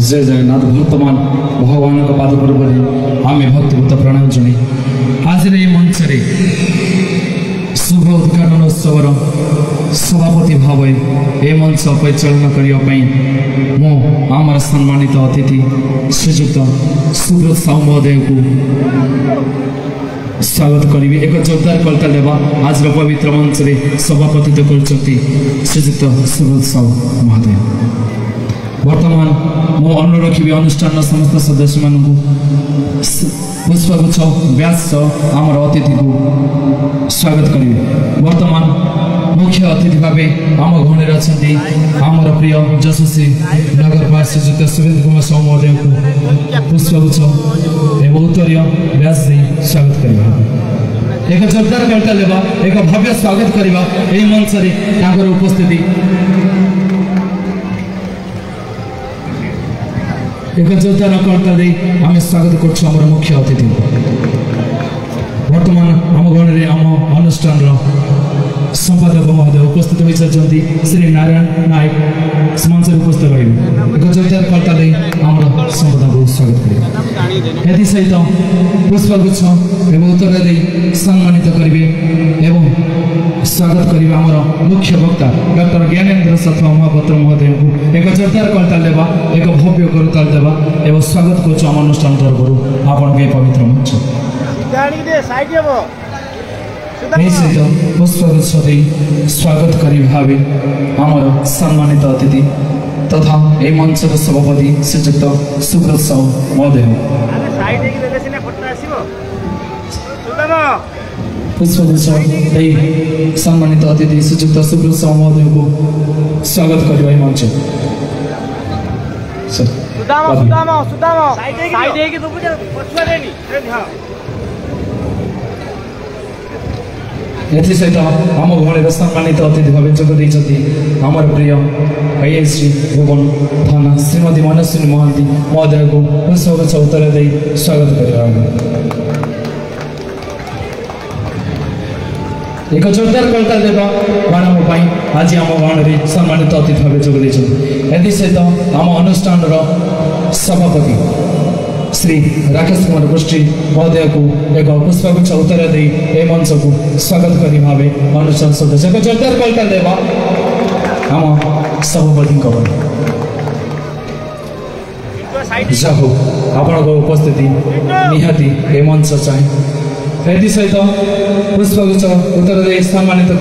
जय जगन्नाथ। वर्तमान भगवान को पाद पूर्व आम भक्तिपूत प्रणाम जन आज मंच शुभ उद्घाटन उत्सव सभापति भाव ए मंच परिचालन करने आम सम्मानित अतिथि श्रीजुक्त सुब्रत साहू महोदय को स्वागत करी। एक जोरदार करताल देवा आज पवित्र मंच सभापतित्व कर श्रीजुक्त सुब्रत साहू महोदय। वर्तमान मु अनुरोध रखी अनुष्ठान समस्त सदस्य मान पुष्पगुच्छ व्यास आम अतिथि को स्वागत करी। वर्तमान मुख्य अतिथि भाव आम घर अच्छा आमर प्रिय यशस्वी नगरपाल श्रीजुक्त सुरेंद्र कुमार साहू महोदय को पुष्पगुच्छ एवं उत्तरीय व्यास स्वागत करवा। एक जोरदार करताल देवा एक भव्य स्वागत करवा यही मंच उपस्थिति एक जोरदार करता दे आम स्वागत कर मुख्य अतिथि। वर्तमान आम घर आम अनुष्ठान संपादक महोदय उपस्थित होती श्री नारायण नायक मंच उपस्थित रही। एक जोरदार करता दे आम संपादक को स्वागत करें। एथि सहित पुष्पगुच्छ एवं उत्तर दे सम्मानित करेंगे एवं स्वागत करेंगे आमर मुख्य वक्ता डॉक्टर ज्ञानेन्द्र सत्वा महापात्र महोदय को एक जोरदार करताल देवा एक भव्य करताल देवा एवं स्वागत कर अनुष्ठान तरफ आपण के पवित्र मंच पुष्पगुच्छ स्वागत करी भावे आमर सम्मानित अतिथि तथा ए मंच सभापति श्रीजुक्त सुब्रत साहू महोदय। पुष्पगुच्छ सम्मानित अतिथि श्रीजुक्त सुब्रत साहू महोदय को स्वागत करवा मंच सहित आम घर सम्मानित अतिथि भाव जोग आमर प्रिय आईएस भुवन थाना श्रीमती मनस्विनी महांती महोदय को पुष्पगुच्छ उत्तर दे स्वागत कर। एक जोरदार करताल देवा मानव आज आम गाँव सम्मानित अतिथि भाव जोग सहित आम अनुष्ठान सभापति श्री राकेश कुमार गोष्ठी महोदय को एक पुष्पगुच्छ उत्तर दे ए मंच को स्वागत करी भावे अनुष्ठान सदस्य एक जोरदार करताल देवा आम सभापति जाहो आपण उपस्थिति निहाती ए मंच चाहे सहित पुष्पगुच्छ उत्तर दे सम्मानित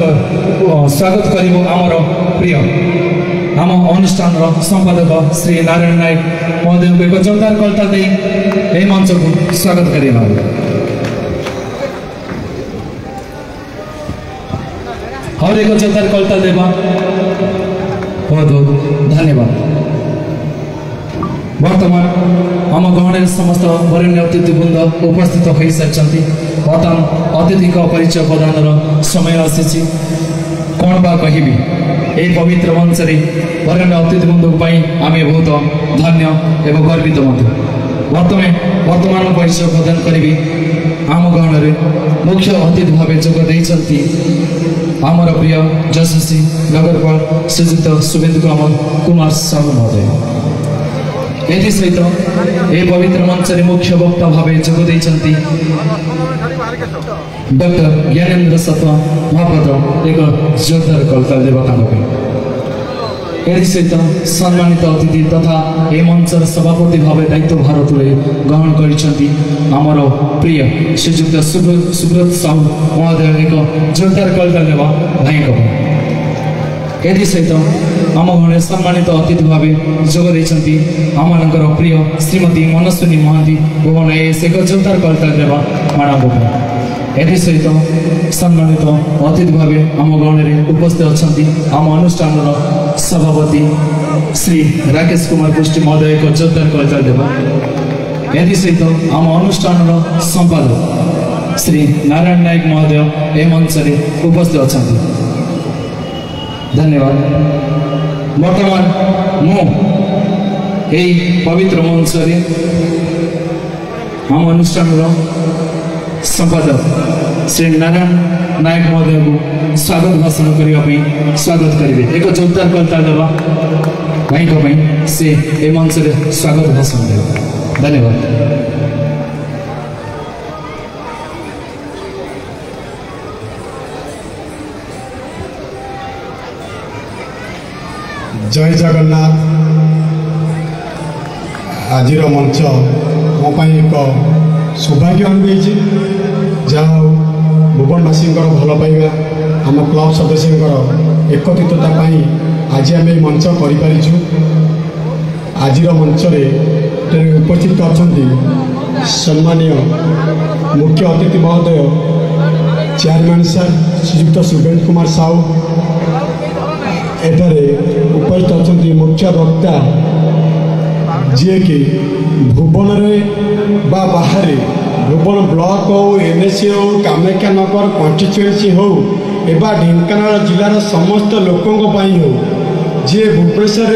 स्वागत कर आमर प्रिय आम अनुष्ठान संपादक श्री नारायण नायक महोदय को एक जोरदार करता दे यही मंच को स्वागत करवा। और एक जोरदार करता देवा बहुत बहुत धन्यवाद। वर्तमान आम गहण समस्त वरेण्य अतिथिवृंद उपस्थित हो सारी बर्तमान अतिथि परिचय प्रदान समय आसी कौन बा कहि यही पवित्र मंच वरेण्य अतिथिवृंद आम बहुत धन्य एवं गर्वित। वर्तमान परिचय प्रदान करी आम गहण मुख्य अतिथि भाव जोग आमर प्रिय यशस्वी नगरपाल श्रीजुक्त शुभेन्दु कुमार साहू महोदय। एथि सहित ए पवित्र मंच मुख्य वक्ता भाव जोग डॉक्टर ज्ञानेन्द्र सत्वा महापात्र एक जोरदार करताल देवा। सहित सम्मानित अतिथि तथा ए मंच सभापति भाव दायित्व भार ग्रहण कर प्रिय श्रीजुक्त सुब्रत साहू महोदय एक जोरदार करताल देवा भाई। एथि सहित आम घर सम्मानित अतिथि भाव जोग आम प्रिय श्रीमती मनस्विनी महांती भुवन आईएएस एक जोरदार करताल देवा मानव। एथि सहित सम्मानित अतिथि भाव आम गहण उपस्थित अच्छा आम अनुष्ठान सभापति श्री राकेश कुमार गोष्ठी महोदय एक जोरदार करताल देवा। एथि सहित आम अनुष्ठान संपादक श्री नारायण नायक महोदय ए मंच उपस्थित अच्छा धन्यवाद। वर्तमान यही पवित्र मंच आम अनुष्ठान संपादक श्री नारायण नायक महोदय को स्वागत भाषण करने स्वागत करेंगे। एक जोरदार करताल देवा भाई से ए मंच में स्वागत भाषण देव। धन्यवाद। जय जगन्नाथ। आज मंच मो एक सौभाग्य अनुभूति जहाँ भुवनवासी भल पाइबा आम क्लब सदस्य एकत्रितता आज आम मंच करूँ। आज मंच उपस्थित अच्छा सम्मानीय मुख्य अतिथि महोदय चेयरमैन सर श्रीयुक्त शुभेंद्र कुमार साहू, एठारे उपस्थित अच्छा मुख्य वक्ता जी कि भुवन बा बाहर भुवन ब्लॉक हो एनएसी हो कामाख्यानगर कन्स्टिट्युएंसी हो एबा ढेंकानाल जिलार समस्त लोकों हो जी भुवनेश्वर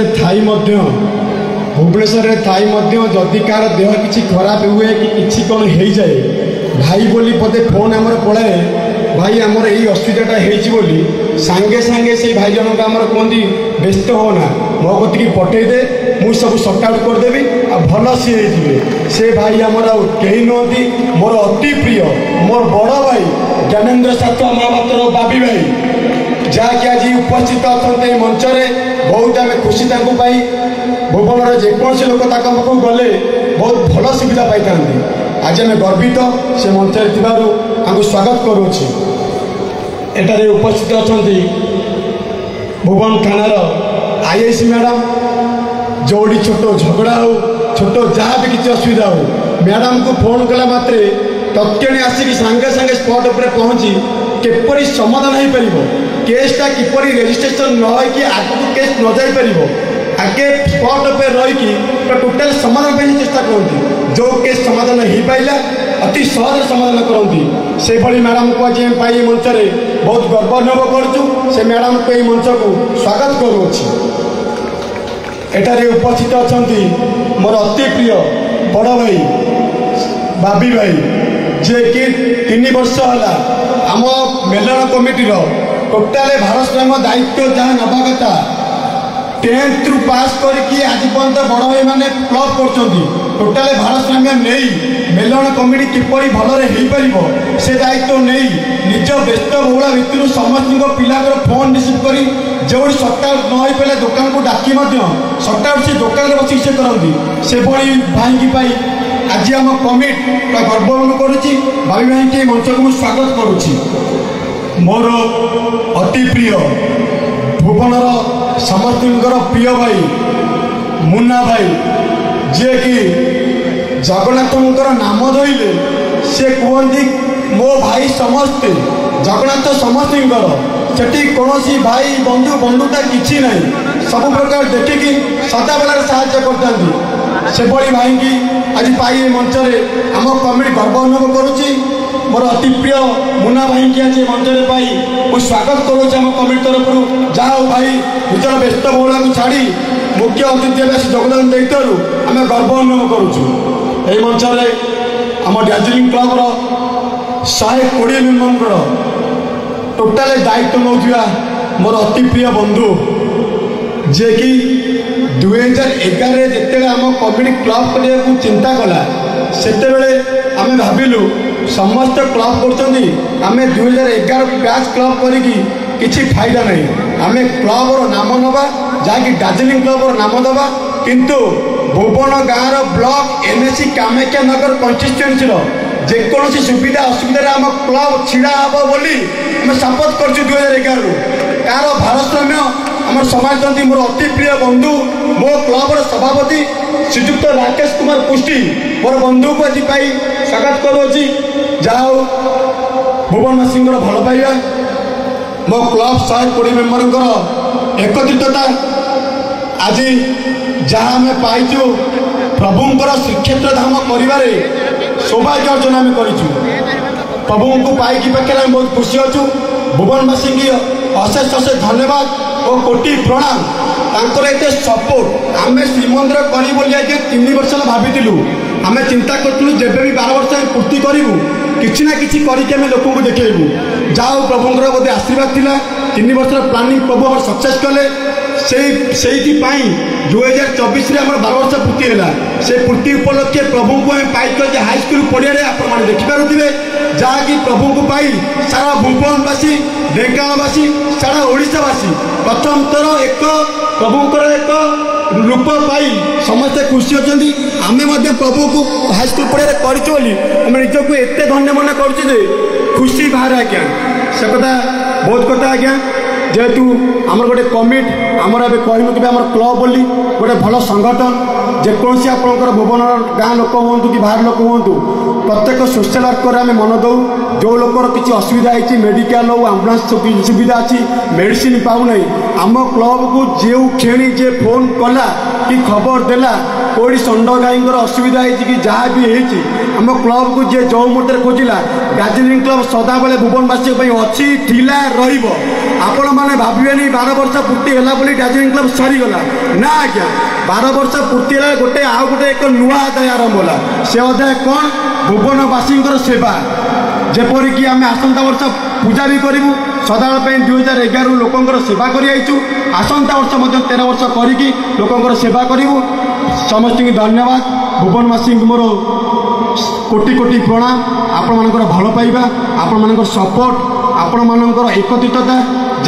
जदि कार देह किसी खराब हुए कि किसी कौन हो जाए भाई बोली पदे फोन आमर पड़ाए भाई आमर यही असुविधाटा होली सांगे सांगे से भाई जनक आमर कहती व्यस्त होना मो कति पठेदे मुझ सब सर्ट आउट करदेवी आ भल सी से भाई आमर कहीं नुहति मोर अति प्रिय मोर बड़ भाई ज्ञानेन्द्र सात्वा महापात्र बाबी भाई जहाँकि आज उपस्थित अच्छा मंच बहुत आम खुशी पाई भुवन जेकोसी लोक पाखक गले बहुत भल सुविधा पाई था। आज आम गर्वित से मंच स्वागत करुच्छे। एटारे उपस्थित अच्छा भुवन थानार आईआईसी मैडम जोड़ी छोट झगड़ा हो छोट जहाँ भी किसी असुविधा हो मैडम को फोन कला मात्रे तत्क्षण आसिक सांगे सांगे स्पॉट उपर पहुँची केपरी समाधान हो पार केसटा किपरि रेजिस्ट्रेशन न होइकि आगु केस न जाई परिबो आगे स्पॉट पे रही टोटाल समाधान करने चेष्टा करती जो केस समाधान हो पाइला अति सहज समाधान करती से भली मैडम को आज पाई मंच में बहुत गर्व अनुभव करुँ। से मैडम को यही मंच को स्वागत करुच्छी। एटारे उपस्थित अच्छा मोर अति प्रिय बड़ भाई बाबी भाई जे कि 3 वर्ष है आम मेलन कमिटीर टोटाल भारसाम्य दायित्व जहाँ नवा कथा 10th रु पास करके आज पर्यंत बड़ भाई मैंने क्लब कर टोटाल भारसाम्य नहीं मेलन कमिटी किपरि भलरे हो पार से दायित्व नहीं निज व्यस्त बहुला भितर समस्त पिलाकर फोन रिसीव कर जो सर्ट आउट न हो पारे दुकान को डाकी सर्ट आउट से दुकान बस से करती से भाई पाई आज आम कमिट गर्व अनुभव करुच्ची भाई भाई के मंच को स्वागत करुच्ची। मोर अति प्रिय भुवनर समस्त प्रिय भाई मुन्ना भाई जे कि जगन्नाथ नाम धोइले से कहते मो भाई समस्ते जगन्नाथ समस्त सेठी कौन भाई बंधु बंधुता किसी ना सब प्रकार देखिकी सदा बेला साहाय्य करते से भाई की आज पाई मंच में आम कमिटी गर्व अनुभव करुच्ची। मोर अति प्रिय मुन्ना भाई की आज मंच में पाई मुझे स्वागत करुच्ची आम कमिटी तरफ जहाँ भाई निजर व्यस्त बहुला को छाड़ी मुख्य अतिथि आस योगदान देतु आम गर्व अनुभव करुचु। यही मंच में आम दार्जिलिंग क्लबर 120 मेम्बर टोटाल दायित्व नौथिबा मोर अति प्रिय बंधु जे कि 2011 जिते आम कमिटी क्लब करने को चिंता कला सेतेबेले आम भाविलु समस्त क्लब कर आम 2011 बैच क्लब करी किसी फायदा नहीं आम क्लबर नाम नवा जहाँकि दार्जिलिंग क्लबर नाम दबा किंतु भुवन गाँव ब्लॉक एनएसी कामाख्यानगर कन्स्टिट्युएंसी जेकोसी सुविधा असुविधा आम क्लब छिड़ा हम बोली आम शपथ कर 2011 कार भारसाम्य आम समाज मोर अति प्रिय बंधु मो क्लबर सभापति श्रीयुक्त राकेश कुमार पुष्टि मोर बंधु को आज पाई स्वागत करुच्ची। जहाँ भुवनवासी भल पाइबा मो क्लब 120 मेम्बर एकत्रितता आज जहाँ आम पाइचु प्रभुंर श्रीक्षेत्र धाम कर सौभाग्य अर्जन आम करूँ प्रभु को पाई पाखे आम बहुत खुशी अच्छु। भुवनवासी की अशेष अशेष धन्यवाद और कोटि प्रणाम तांकर एते सपोर्ट आम श्रीमंदिर करी बोली आज 3 वर्ष भाविलु आम चिंता करूँ जब भी 12 वर्ष पूर्ति करूँ किसी ना किसी करके आम लोक देखू जहाँ प्रभुंर बोधे आशीर्वाद थिला 3 वर्ष प्लानिंग प्रभु सक्सेस कले ସେଇଥିପାଇଁ 2024 ଆମର 12 ବର୍ଷ ପୂର୍ତ୍ତି ହେଲା। ସେ ପୂର୍ତ୍ତି ଉପଲକ୍ଷେ ପ୍ରଭୁଙ୍କୁ ଆମେ ପାଇକ ଯେ ହାଇସ୍କୁଲ ପଡ଼ିଆରେ ଆପଣମାନେ ଦେଖିପାରୁଥିବେ, ଯାହାକି ପ୍ରଭୁଙ୍କୁ ପାଇ ସାରା ଭୁବନବାସୀ, ଢେଙ୍କାନାଳବାସୀ, ସାରା ଓଡ଼ିଶାବାସୀ ପ୍ରଥମ ଥର ଏକ ପ୍ରଭୁଙ୍କର ଏକ ରୂପ ପାଇ ସମସ୍ତେ ଖୁସି ଅଛନ୍ତି। ଆମେ ମଧ୍ୟ ପ୍ରଭୁକୁ ହାଇସ୍କୁଲ ପଡ଼ିଆରେ କରିଛୁ ବୋଲି ଆମେ ନିଜକୁ ଏତେ ଧନ୍ୟ ମନେ କରୁଛୁ ଯେ ଖୁସି ବାହାରେ ଆଜ୍ଞା। ସେ କଥା ବହୁତ କଥା ଆଜ୍ଞା। যেহেতু আমার গোটে কমিট আমার এবে কহিনুথিবে আমার ক্লব বলি গোটে ভালো সংগঠন, যেকୌଣସି আপনার ভুবন গাঁ লোক হুঁতু কি বাহার লোক হুঁতু প্রত্যেক সোশিয়াল ওয়ার্করে আমি মন দৌ। যে লোকর কিছু অসুবিধা হয়েছে মেডিকাল হো আম্বুলান্স সুবিধা আছে মেডিসিন পাওনা, আম ক্লবকু যে ক্ষেণী যে ফোন কলা কি খবর দেলা কোটি ষণ্ড গাଈଙ୍କର অসুবিধা হয়েছে কি যা বি হয়েছে আম ক্লবকু যে যৌ মুহূর্তে খোঁজিলা দার্জিলিং ক্লব সদাবেলে ভুবনবাসী অছি লা রহব। ଆପଣ ମାନେ ଭାବିବେନି 12 ବର୍ଷ ପୂର୍ତ୍ତି ହେଲା ବୋଲି ଦାର୍ଜିଲିଂ କ୍ଲବ ସରିଗଲା ନା ଆଜ୍ଞା। 12 ବର୍ଷ ପୂର୍ତ୍ତି ହେଲା ଆଉ ଗୋଟେ ଏକ ନୂଆ ଅଧ୍ୟାୟ ଆରମ୍ଭ ହେଲା। ସେ ଅଧ୍ୟାୟ କ'ଣ? ଭୁବନବାସୀଙ୍କର ସେବା। ଯେପରିକି ଆମେ ଆସନ୍ତା ବର୍ଷ ପୂଜା ବି କରିବୁ। ସଦାବେଳ ପାଇଁ 2011 ଲୋକଙ୍କର ସେବା କରି ଆଇଛୁ। ଆସନ୍ତା ବର୍ଷ ମଧ୍ୟ 13 ବର୍ଷ କରିକି ଲୋକଙ୍କର ସେବା କରିବୁ। ସମସ୍ତଙ୍କୁ ଧନ୍ୟବାଦ। ଭୁବନବାସୀଙ୍କୁ ମୋର କୋଟି କୋଟି ପ୍ରଣାମ। ଆପଣମାନଙ୍କର ଭଲ ପାଇବା, ଆପଣମାନଙ୍କର ସପୋର୍ଟ, ଆପଣମାନଙ୍କର ଏକତ୍ରିତତା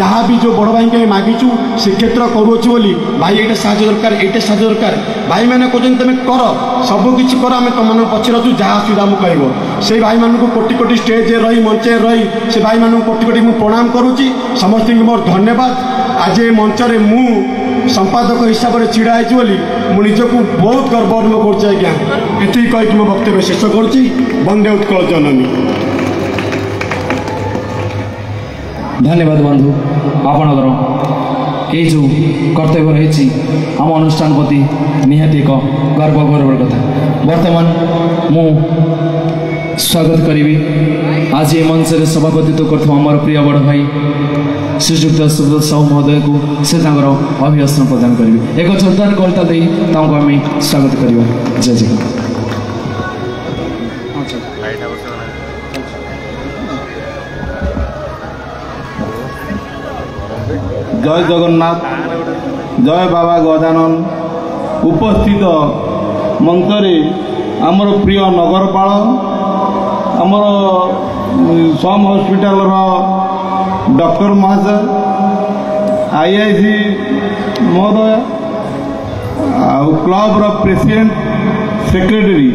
ଯାହା ବି ଯେଉଁ ବଡ଼ ଭାଇଙ୍କୁ ଆମେ ମାଗିଛୁ ଶ୍ରୀକ୍ଷେତ୍ର କରୁଅଛୁ ବୋଲି ଭାଇ ଏଇଟା ସାହାଯ୍ୟ ଦରକାର, ଏଇଟା ସାହାଯ୍ୟ ଦରକାର। ଭାଇମାନେ କହୁଛନ୍ତି ତୁମେ କର, ସବୁକିଛି କର, ଆମେ ତୁମମାନଙ୍କ ପଛରେ ଅଛୁ, ଯାହା ଅସୁବିଧା ଆମକୁ କହିବ। ସେଇ ଭାଇମାନଙ୍କୁ କୋଟି କୋଟି ଷ୍ଟେଜ୍ରେ ରହି ମଞ୍ଚରେ ରହି ସେ ଭାଇମାନଙ୍କୁ କୋଟି କୋଟି ମୁଁ ପ୍ରଣାମ କରୁଛି। ସମସ୍ତଙ୍କୁ ମୋର ଧନ୍ୟବାଦ। ଆଜି ଏ ମଞ୍ଚରେ ମୁଁ ସମ୍ପାଦକ ହିସାବରେ ଛିଡ଼ା ହେଇଛି ବୋଲି ମୁଁ ନିଜକୁ ବହୁତ ଗର୍ବ ଅନୁଭବ କରୁଛି ଆଜ୍ଞା। ଏତିକି କହିକି ମୋ ବକ୍ତବ୍ୟ ଶେଷ କରୁଛି। ବନ୍ଦେ ଉତ୍କଳ ଜନନୀ। धन्यवाद बंधु। आपणकर ये जो कर्तव्य रही आम अनुष्ठान प्रति निहाती एक गर्व गौरवर कथा। वर्तमान मु स्वागत करी आज ये मंच में सभापतित्व कर प्रिय बड़ भाई श्रीजुक्त सुब्रत साहू महोदय को से अभिभाषण प्रदान करेंगे। एक जोरदार कविता दे आम स्वागत करवा। जय जय। जय जगन्नाथ, जय बाबा गजानन। उपस्थित मंचरे आमर प्रिय नगरपाल आमर सम हॉस्पिटल डॉक्टर महाशय, IIC महोदय, क्लब प्रेसिडेंट सेक्रेटरी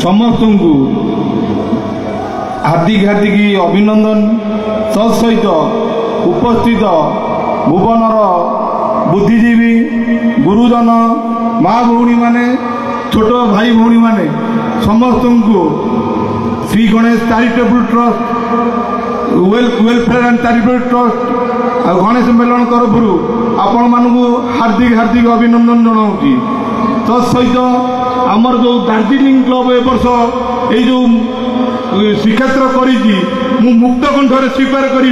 समस्त को हार्दिक हार्दिक अभिनंदन। तत्सहित उपस्थित भुवनर बुद्धिजीवी गुरुजन माँ भौणी माने छोट भाई भौणी माने समस्त को Shri Ganesh charitable trust welfare and charitable trust आ गणेश मेलन तरफ आपण मानू हार्दिक हार्दिक अभिनंदन जनाऊँगी। तत्सहित आमर जो दार्जिलिंग क्लब ए वर्ष यो श्रीक्षेत्र करी मुक्त कंठरे स्वीकार करी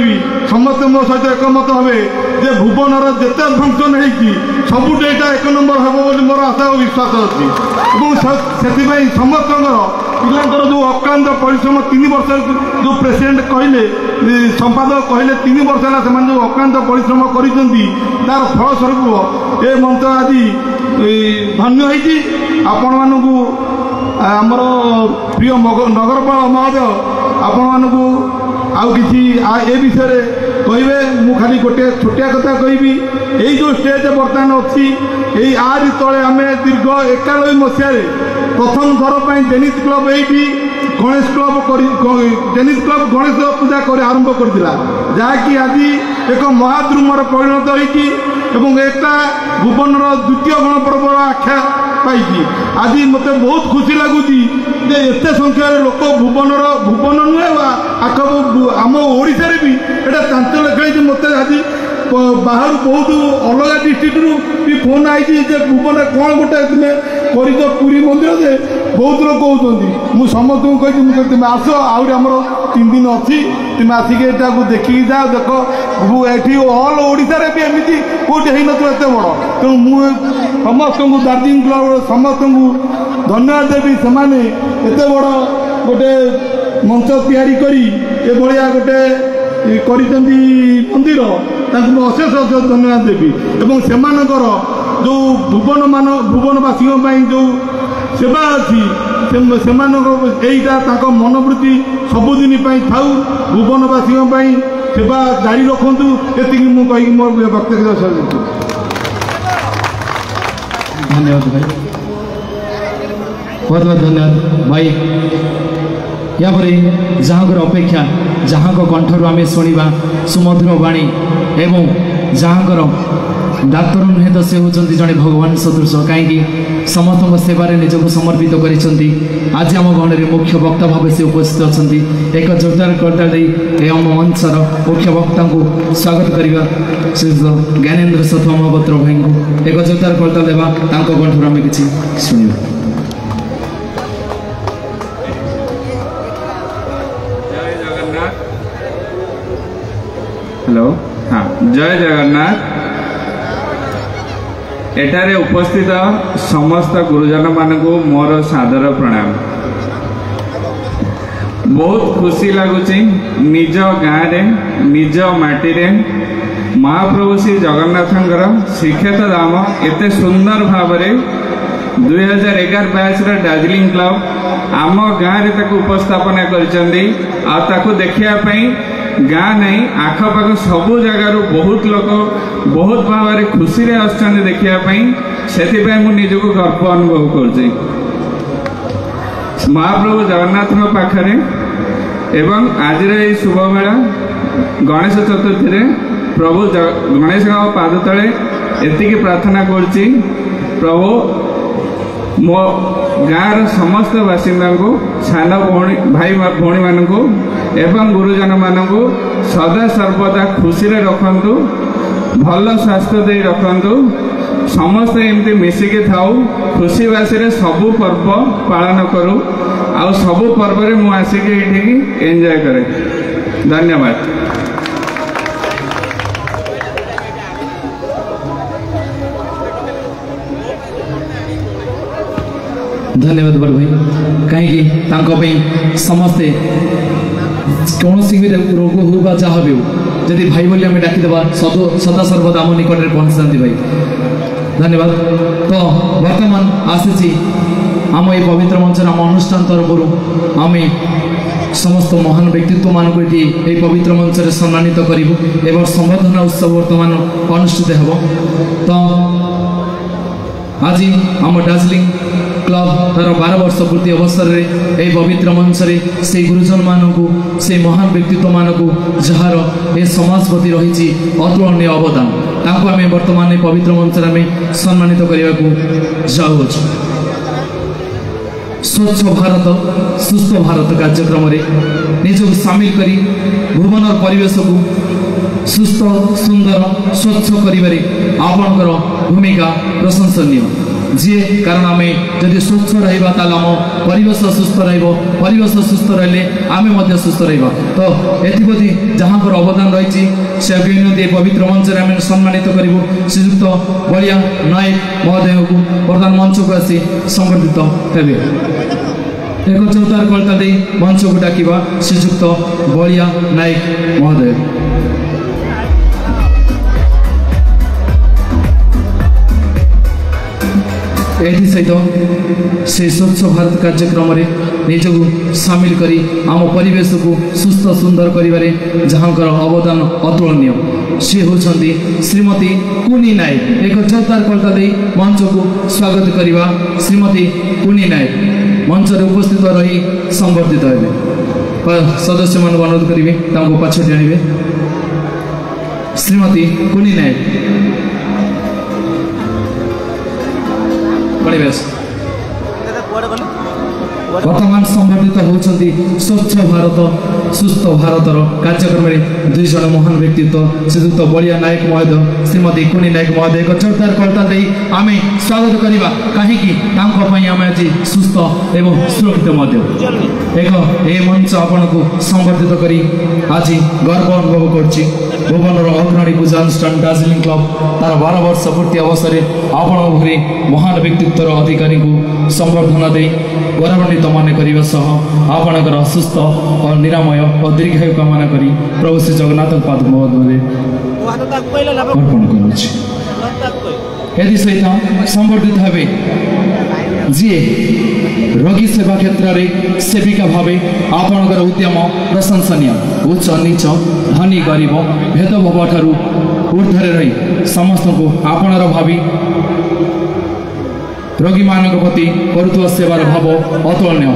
समस्त मो सहित एकमत हे जे भुवनर जिते फंक्शन होती सबुठे यहाँ एक नंबर हे बोली मोर आशा और विश्वास अच्छी। से समस्त पिलांकर जो अक्लांत परिश्रम 3 वर्ष जो प्रेसिडेंट कहले संपादक कहले 3 वर्ष है से जो अक्लांत परिश्रम कर तार फलस्वरूप ए मंच आज धन्य होती। आपण मानू आमर प्रिय नगरपाल महोदय आपण मानू आउ किसी ए विषय कहे मु खाली गोटे छोटिया कथा कहि यही जो स्टेज बर्तमान अच्छी यही आज तले आम दीर्घ 91 मसीह प्रथम थर पर जेनिथ क्लब ये Ganesh club Zenith club Ganesh Puja कर आरंभ करथिला जहाँकि आज एक महाद्रुमर परिणत होती एटा भुवनर द्वितीय गणपर्व आख्या पाई। आज मत बहुत खुशी लगुच एत संख्यार लोक भुवन नुहे आख आम ओडिशा भी एटा चांचल्य खेली। मत आज बाहर बहुत अलग डिस्ट्रिक्ट भी फोन आई भुवन कौन गोटे तुम कर पुरी मंदिर से बहुत लोग कहते मुझे समस्त कही तुम आस आमर 3 दिन अच्छी तुम आसिक देखिकी जाओ देख ये ऑल ओडिशा भी एमती कौटे हो ना एत बड़ तेणु मुझे समस्त दार्जिलिंग क्लब समस्त धन्यवाद देवी से एत बड़ गोटे मंच तैयारी करी ए भलिया गोटे मंदिर ତାଙ୍କୁ ମୁଁ ଅଶେଷ ଅଶେଷ ଧନ୍ୟବାଦ ଦେବି ଏବଂ ସେମାନଙ୍କର ଯେଉଁ ଭୁବନବାସୀଙ୍କ ପାଇଁ ଯେଉଁ ସେବା ଅଛି ସେମାନଙ୍କ ଏଇଟା ତାଙ୍କ ମନୋବୃତ୍ତି ସବୁଦିନ ପାଇଁ ଥାଉ ଭୁବନବାସୀଙ୍କ ପାଇଁ ସେବା ଜାରି ରଖନ୍ତୁ ଏତିକି ମୁଁ କହିକି ମୋ ବକ୍ତବ୍ୟ ସରିଛି। धन्यवाद भाई बहुत बहुत धन्यवाद भाई यापर जहाँ अपेक्षा जहाँ कंठर आम शुणा सुमधुर वाणी एवं जहाँ डाक्तर नुहे तो से होती जड़े भगवान सदृश कहीं समस्त सेवारे निजक समर्पित कर आज आम गहन में मुख्य वक्ता भाव से उपस्थित अच्छा एक जोरदार करताल आम मंचर मुख्य वक्ता को स्वागत करवा श्रीजुत ज्ञानेन्द्र सत्व महापात्र भाई को एक जोरदार करताल देवा कंठर आम कि शुणा। हेलो हाँ जय जगन्नाथ। एठारे उपस्थित समस्त गुरुजन मानक मोर सादर प्रणाम। बहुत खुशी लगुच निज गाँव रे निज माटी रे महाप्रभु श्री जगन्नाथंकर श्रीक्षेत्र धाम एते सुंदर भाव 2011 बैच दार्जिलिंग क्लब आम गाँव में उपस्थापन कर देखा गाँ नहीं आखपाख सबू जगार बहुत लोग बहुत भाव में खुशी देखापी से निजक गर्व अनुभव कर महाप्रभु जगन्नाथ पाखरे एवं आज शुभ बेला गणेश चतुर्थी प्रभु गणेश पाद तले एति प्रार्थना करुच्ची प्रभु मो गाँव समस्त बासिंदा को सान भाई भौणी मानक एवं गुरुजन मानक सदा सर्वदा खुशी रखंतु भल स्वास्थ्य दे रखंतु समस्त एमती मिसिकी थाउ खुशी बासी सबू पर्व पालन करूँ आ सबू पर्व मु आसिकी एंजॉय करे। धन्यवाद। धन्यवाद बड़ भाई कहीं समस्ते कौन भी रोग हो जहाँ भी हो जदि भाई बोली आम डाकीदेवा सदा सर्वदा आम निकट में पहुँची था भाई। धन्यवाद। तो बर्तमान आसी आम ये पवित्र मंच आम अनुष्ठान तरफ आम समस्त महान व्यक्तित्व मानक ये पवित्र मंच सम्मानित करूँ एवं संवर्धना उत्सव बर्तमान अनुष्ठित हो। तो आज आम दार्जिलिंग क्लब तार 12 वर्ष पूर्ति अवसर में यह पवित्र मंच से गुरुजन मानक से महान व्यक्तित्व मानक जार ये समाज प्रति रही अतुलनीय अवदान तांको आम वर्तमान पवित्र मंच आम सम्मानित करने को जाऊँ। स्वच्छ भारत सुस्थ भारत कार्यक्रम निजक सामिल करी भुवन परिवेश को सुस्थ सुंदर स्वच्छ करिबारे आपणकर भूमिका प्रशंसनीय जी कारण आम जदि स्वच्छ रहा ताल आम परिवेश सुस्थ परिवेश सुस्थ रही आम सुस्थ रहा। तो एप्रति जहाँ अवदान रही से विनती पवित्र मंच आम सम्मानित करूँ श्रीजुक्त बलिया नायक महोदय को प्रधान मंच को आसी संबर्धित हे। एक जोरदार करताल दे मंच को डाकिबा श्रीजुक्त बलिया नायक महोदय। एथि सहित से स्वच्छ भारत कार्यक्रम निजक सामिल करी आम परिवेश को सुस्थ सुंदर करिबारे जहाँकर अवदान अतुलनीय सी होती श्रीमती कुनी नायक। एक जोरदार करताल दे मंच को स्वागत करवा श्रीमती कुनी नायक मंच उपस्थित रही संबर्धित हे। सदस्य मान अनुरोध करेंगे पछटी आने श्रीमती कुनी नायक वर्तमान संबर्धित होती स्वच्छ भारत सुस्थ भारतर कार्यक्रम में 2 जन महान व्यक्तित्व श्रीजुक्त बलिया नायक महोदय श्रीमती कुनी नायक महोदय एक जोरदार करताल दे आम स्वागत करवा कहीं आम आज सुस्थ एवं सुरक्षित एक मंच आपण को संबर्धित करी आज गर्व अनुभव कर भुवनर अग्रणी पूजा अनुष्ठान दार्जिलिंग क्लब तार 12 वर्ष पूर्ति अवसर आपण भरी महान व्यक्तित्वर अधिकारी को संबर्धना दे गौरवान्वित मान करने सह आपणकर सुस्थ और निरामय और दीर्घायु कामना करी प्रभु श्री जगन्नाथ पाद महोदय अर्पण करुछि। एसहित संबर्धित हे जी रोगी सेवा क्षेत्र में सेविका भाव आपणकर उद्यम प्रशंसनीय। उच्च नीच धनी गरीब भेदभाव ठारू ऊर्ध्वे रही समस्त को आपणर भावी रोगी मान प्रति करुवा सेवार भाव अतुलनीय।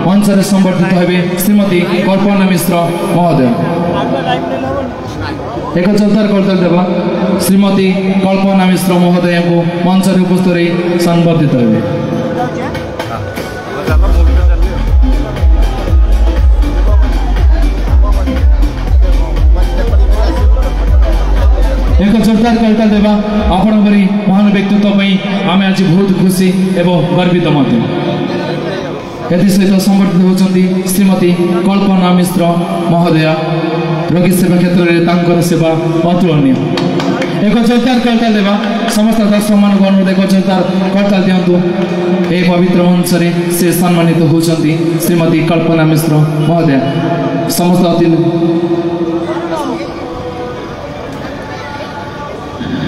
मंच में संबर्धित हे श्रीमती कल्पना मिश्र महोदय। एक जोरदार करताल देवा श्रीमती कल्पना मिश्र महोदय को मंच में उपस्थित संबर्धित हे। एक जोरदार करताल देवा आपण महान व्यक्तित्व आम आज बहुत खुशी एवं गर्वित सहित संबर्धित होती श्रीमती कल्पना मिश्र महोदय। रोगी सेवा क्षेत्र में तांकर सेवा अतुलनीय। एक जोरदार करताल देवा समस्त दर्शक मान अनुरोध एक जोरदार करताल दिंतु। ए पवित्र मंच में से सम्मानित होती श्रीमती कल्पना मिश्र महोदय। समस्त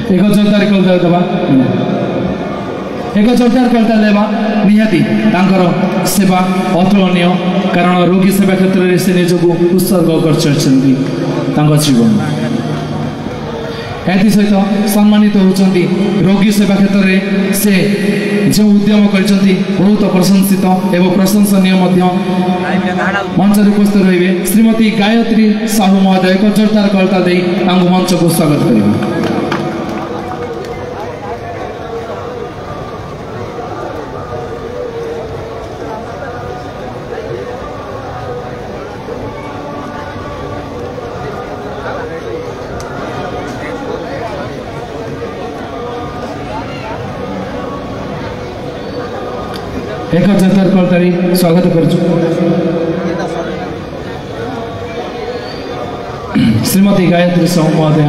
एक जोरदार करताल देवा निहाती तांकर सेवा अतुलनीय। कारण रोगी सेवा क्षेत्र में से निजक उत्सर्ग कर जीवन। एसहित सम्मानित होती रोगी सेवा क्षेत्र में से जो उद्यम कर बहुत प्रशंसित एवं प्रशंसनीय मंच में उपस्थित रही श्रीमती गायत्री साहू महोदय। एक जोरदार करताल दे मंच को स्वागत करेंगे। एक जोरदार करताली स्वागत करुछु श्रीमती गायत्री साहू महोदय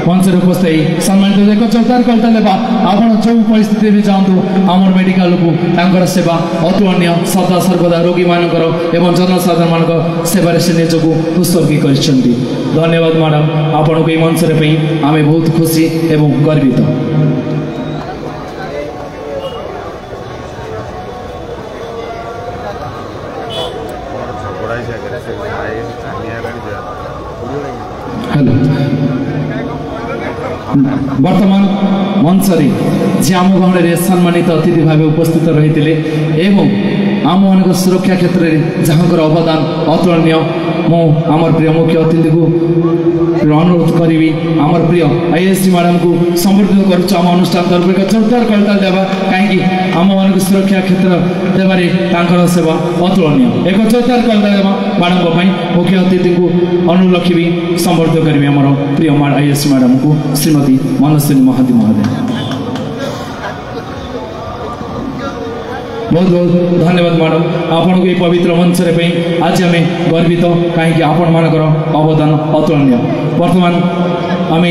मंच में उपस्थित सम्मानित। एक जोरदार करताल देवा आप जो परिस्थिति भी जातु आम मेडिकल को सेवा अतुलनीय। सदा सर्वदा रोगी मानकर एवं जनसाधारण मान सेवार से निजक उत्सर्गी कर। धन्यवाद मैडम आपण को मंच आम बहुत खुशी एवं गर्वित। हेलो वर्तमान मंच जी आम गहन सम्मानित अतिथि भाव उपस्थित रही एवं आम मान सुरक्षा क्षेत्र में जहाँ अवदान अतुलनीय। मु आमर प्रिय मुख्य अतिथि को अनुरोध करी आमर प्रिय आईएससी मैडम को संबर्धित करुँ। आम अनुष्ठान तरफ एक जोरदार करताल देवा कहीं आम मान सुरक्षा क्षेत्र देवारे तांकर सेवा अतुलनीय। एक जोरदार करताल देवा मैडम मुख्य अतिथि को अनुरोध रखी संबर्धित करी आमर प्रिय आईएससी मैडम को श्रीमती मनस्विनी महादी महोदय। बहुत बहुत धन्यवाद मैडम आपण को पवित्र मंच आज आम गर्वित कहीं आपण मानकर अवदान अतुलनीय। वर्तमान आम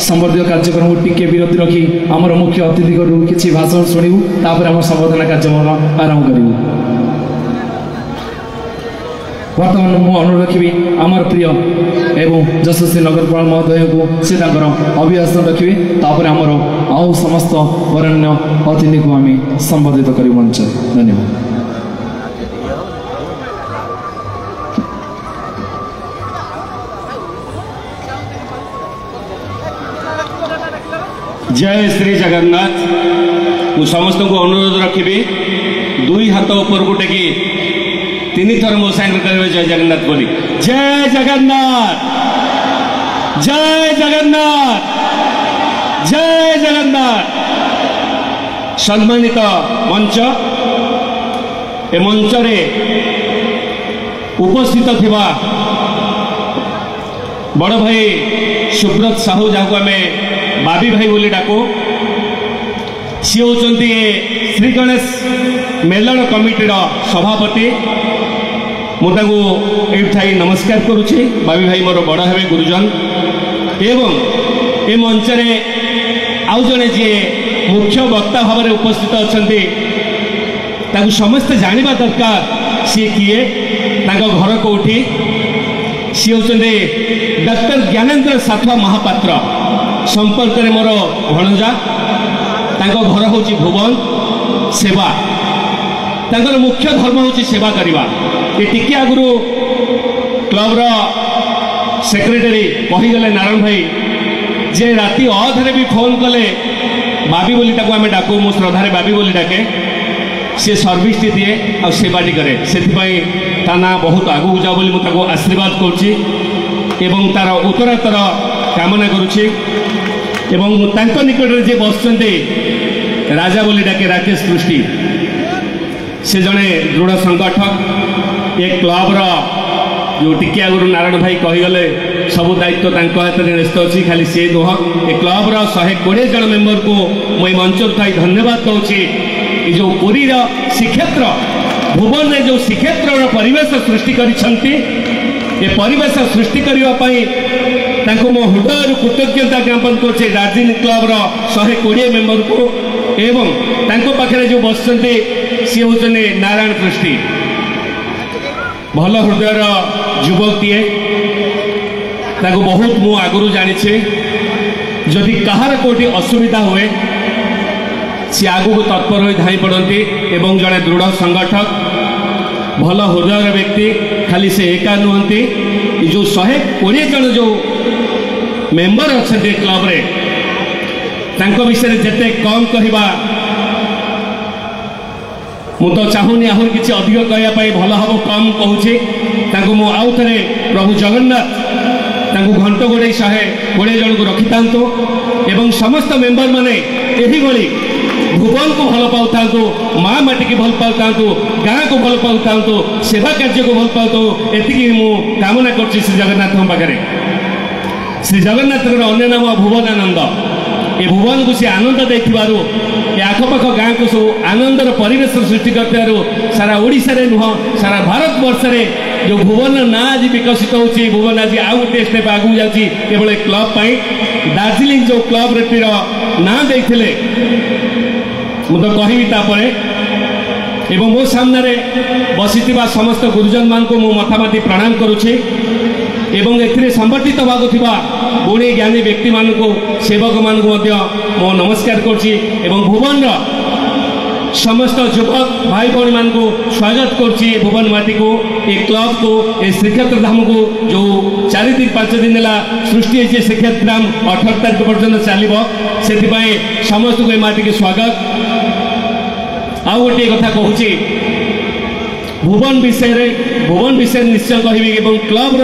संबर्धित कार्यक्रम टिके विरति रखी आमर मुख्य अतिथि किसी भाषण शुणु तापर आम संबर्धना कार्यक्रम आरंभ करूँ। वर्तमान मु अनुरोध रखी आमर प्रिय एवं यशस्वी नगरपाल महोदय को से अभिभाषण रखिए तापर आमर आउ समस्त वरण्य अतिथि को आम संबोधित कर मंच। धन्यवाद। जय श्री जगन्नाथ। मु समस्त को अनुरोध रखी दुई हाथ ऊपर को टेकी तीन थर मो सांग करेंगे जय जगन्नाथ बोली। जय जगन्नाथ जय जगन्नाथ जय जगन्नाथ। सम्मानित मंच ए मंच रे उपस्थित थिबा बड़ भाई सुब्रत साहू जहाँ आम बाबी भाई बोली डाकू सी होती श्री गणेश मेलन कमिटीर सभापति। मुझे नमस्कार करुच्ची बाबी भाई मोर बड़ हे गुरुजन एवं ए मंच आउ जड़े जी मुख्य वक्ता भाव उपस्थित अच्छा समस्ते जाना दरकार सी किए घर कौटी सी होचंदे डॉक्टर ज्ञानेन्द्र साथुआ महापात्र संपर्क में मोर भणजा तांको घर होची भुवन सेवा तांकर मुख्य धर्म होची सेवा करवा ये टिके आगुरु क्लब रो सेक्रेटरी कहीगले नारायण भाई जे राति अधरे भी फोन कले बाबी बोली ताको आमे डाकू मु श्रद्धारे बाबी बोली डाके से सर्विस टी दिए आ सेवाटी करे से ता ना बहुत आगू जाओ बोली मुझे आशीर्वाद करुच्ची एवं तार उत्तरोत्तर कामना करुच्ची एवं तांको निकट जे बसचंती राजा बोली डाके राकेश पृष्टि से जड़े दृढ़ संगठक ये क्लब रो जो टिके आगुरु नारायण भाई कहीगले सबू दायित्व हाथ में न्यस्त अच्छी खाली सी नुह ए क्लब रो 120 जन मेम्बर को मुझे मंच उठाई धन्यवाद दूसरी जो पुरी श्रीक्षेत्र भुवन में जो श्रीक्षेत्र परिवेश सृष्टि करिसेंती ए परिवेश सृष्टि करने मो हृदय कृतज्ञता ज्ञापन कर दार्जिलिंग क्लब रो 120 मेम्बर को एवं पाखे जो बसते सी होचने नारायण पृष्टि भल हृदयर युवकटीए बहुत मु आगुरी जानी जदि कहार कोटी असुविधा हुए सी आगु को तत्पर हो धाई पड़ती एवं जड़े दृढ़ संगठक भल हृदयर व्यक्ति खाली से एका नुहति जो 120 जन जो मेम्बर अच्छा क्लब रे तांको विषय जिते कम कहवा मु तो चाहूनी आहरी किसी अधिक कहवाई भल हम कम कहूँ आउ थे प्रभु जगन्नाथ घंट गोड़े 120 जन को रखि था एवं समस्त मेम्बर माने यही भली भुवन को भल पाऊ माँ माटी की भल पाऊ गाँ को भल पाऊ सेवा कार्य को भल पाऊ एति मु कामना कर श्री जगन्नाथ पाखे श्री जगन्नाथ अन्य नाम भुवनानंद ये भुवन को सी आनंद देथिबारु ये आखपाख गाँ को सब आनंदर परिवेश सृष्टि करथिबारु सारा ओडिशा रे नुह सारा भारत वर्ष रे जो भुवन ना आज विकसित होची भुवन आज आउ गोटे स्टेप आगू जाउची केवल क्लब पाई दार्जिलिंग जो क्लब रेटीर ना देथिले मु तो कहबी तापरे एवं मो सामने बसीथिबा समस्त गुरुजन मान को मु मथामाथि प्रणाम करुछि एवं एथिरे संबंधित भाग थिबा गुणी ज्ञानी व्यक्ति मान को सेवक मान को मो नमस्कार करछि एवं भुवन समस्त युवक भाई भौणी मान को स्वागत करछि भुवन माटी को ए क्लब को ए श्रीक्षेत्र धाम को जो 4 दिन 5 दिन है सृष्टि है श्रीक्षेत्र धाम 18 तारीख पर्यटन चलो से समस्त को माटी के स्वागत आउ गोटे कथा कहूँ भुवन विषय निश्चय कहबी एवं क्लब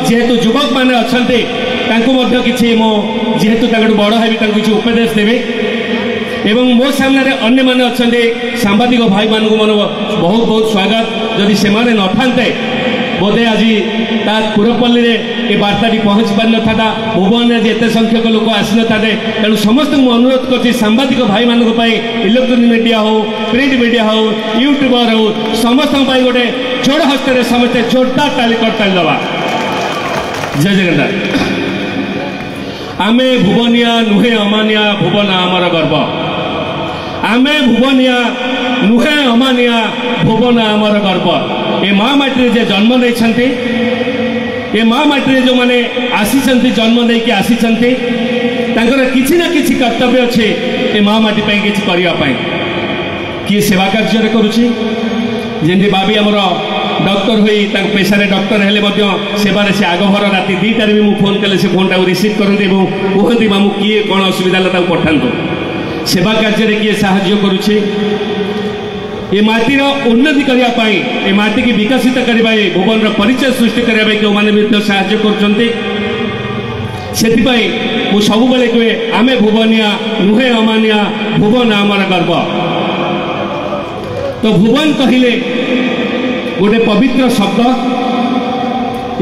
जेहेतु युवक मैंने अच्छा किसी मो जेहेतु बड़ है किसी उपदेश देवे एवं मो सामने अन्य मैंने अच्छा सांबादिक भाई मान को मन बहुत बहुत स्वागत जदि से न था बोधे आज पुरपल्ली ये बार्ताटी पहुँची पारि न था भुवन में एत संख्यक लोक आसी न था तेणु समस्त मुझे अनुरोध कर सांबादिक भाई मान इलेक्ट्रोनिक मीडिया हो प्रिंट मीडिया हो यूट्यूबर हो समस्त गोटे जोड़ हस्त समस्ते जोरदार ताली करताली दवा जय जगन्नाथ आमे भुवनिया नुहे अमानिया भुवन आमर गर्व आमे भुवनिया नुहे अमानिया भुवन आमर गर्व ए माँ माटी जे जन्म नहीं ए माँ माटी जो मैंने आसी जन्म नहीं कि आसी किसी ना किसी कर्तव्य अच्छे ए माँ माटी किसी करने किए सेवा कार्य करुच्ची जमी बाबी आमर डॉक्टर हुई पेशा डॉक्टर हेले सेवार से आगभर राति 2टार भी फोन कले से फोन टाक रिसीव करते कहते मामू किए कौन असुविधा पठातु सेवा कार्य किए साहाय्य करुच्ची ये माटीर उन्नति करने ये माटी की विकसित करने भुवन परिचय सृष्टि करने क्यों मैंने साहाय्य कर सब कहे आमे भुवनिया नुहे अमानिया भुवन आमर गर्व तो भुवन कहले गोटे पवित्र शब्द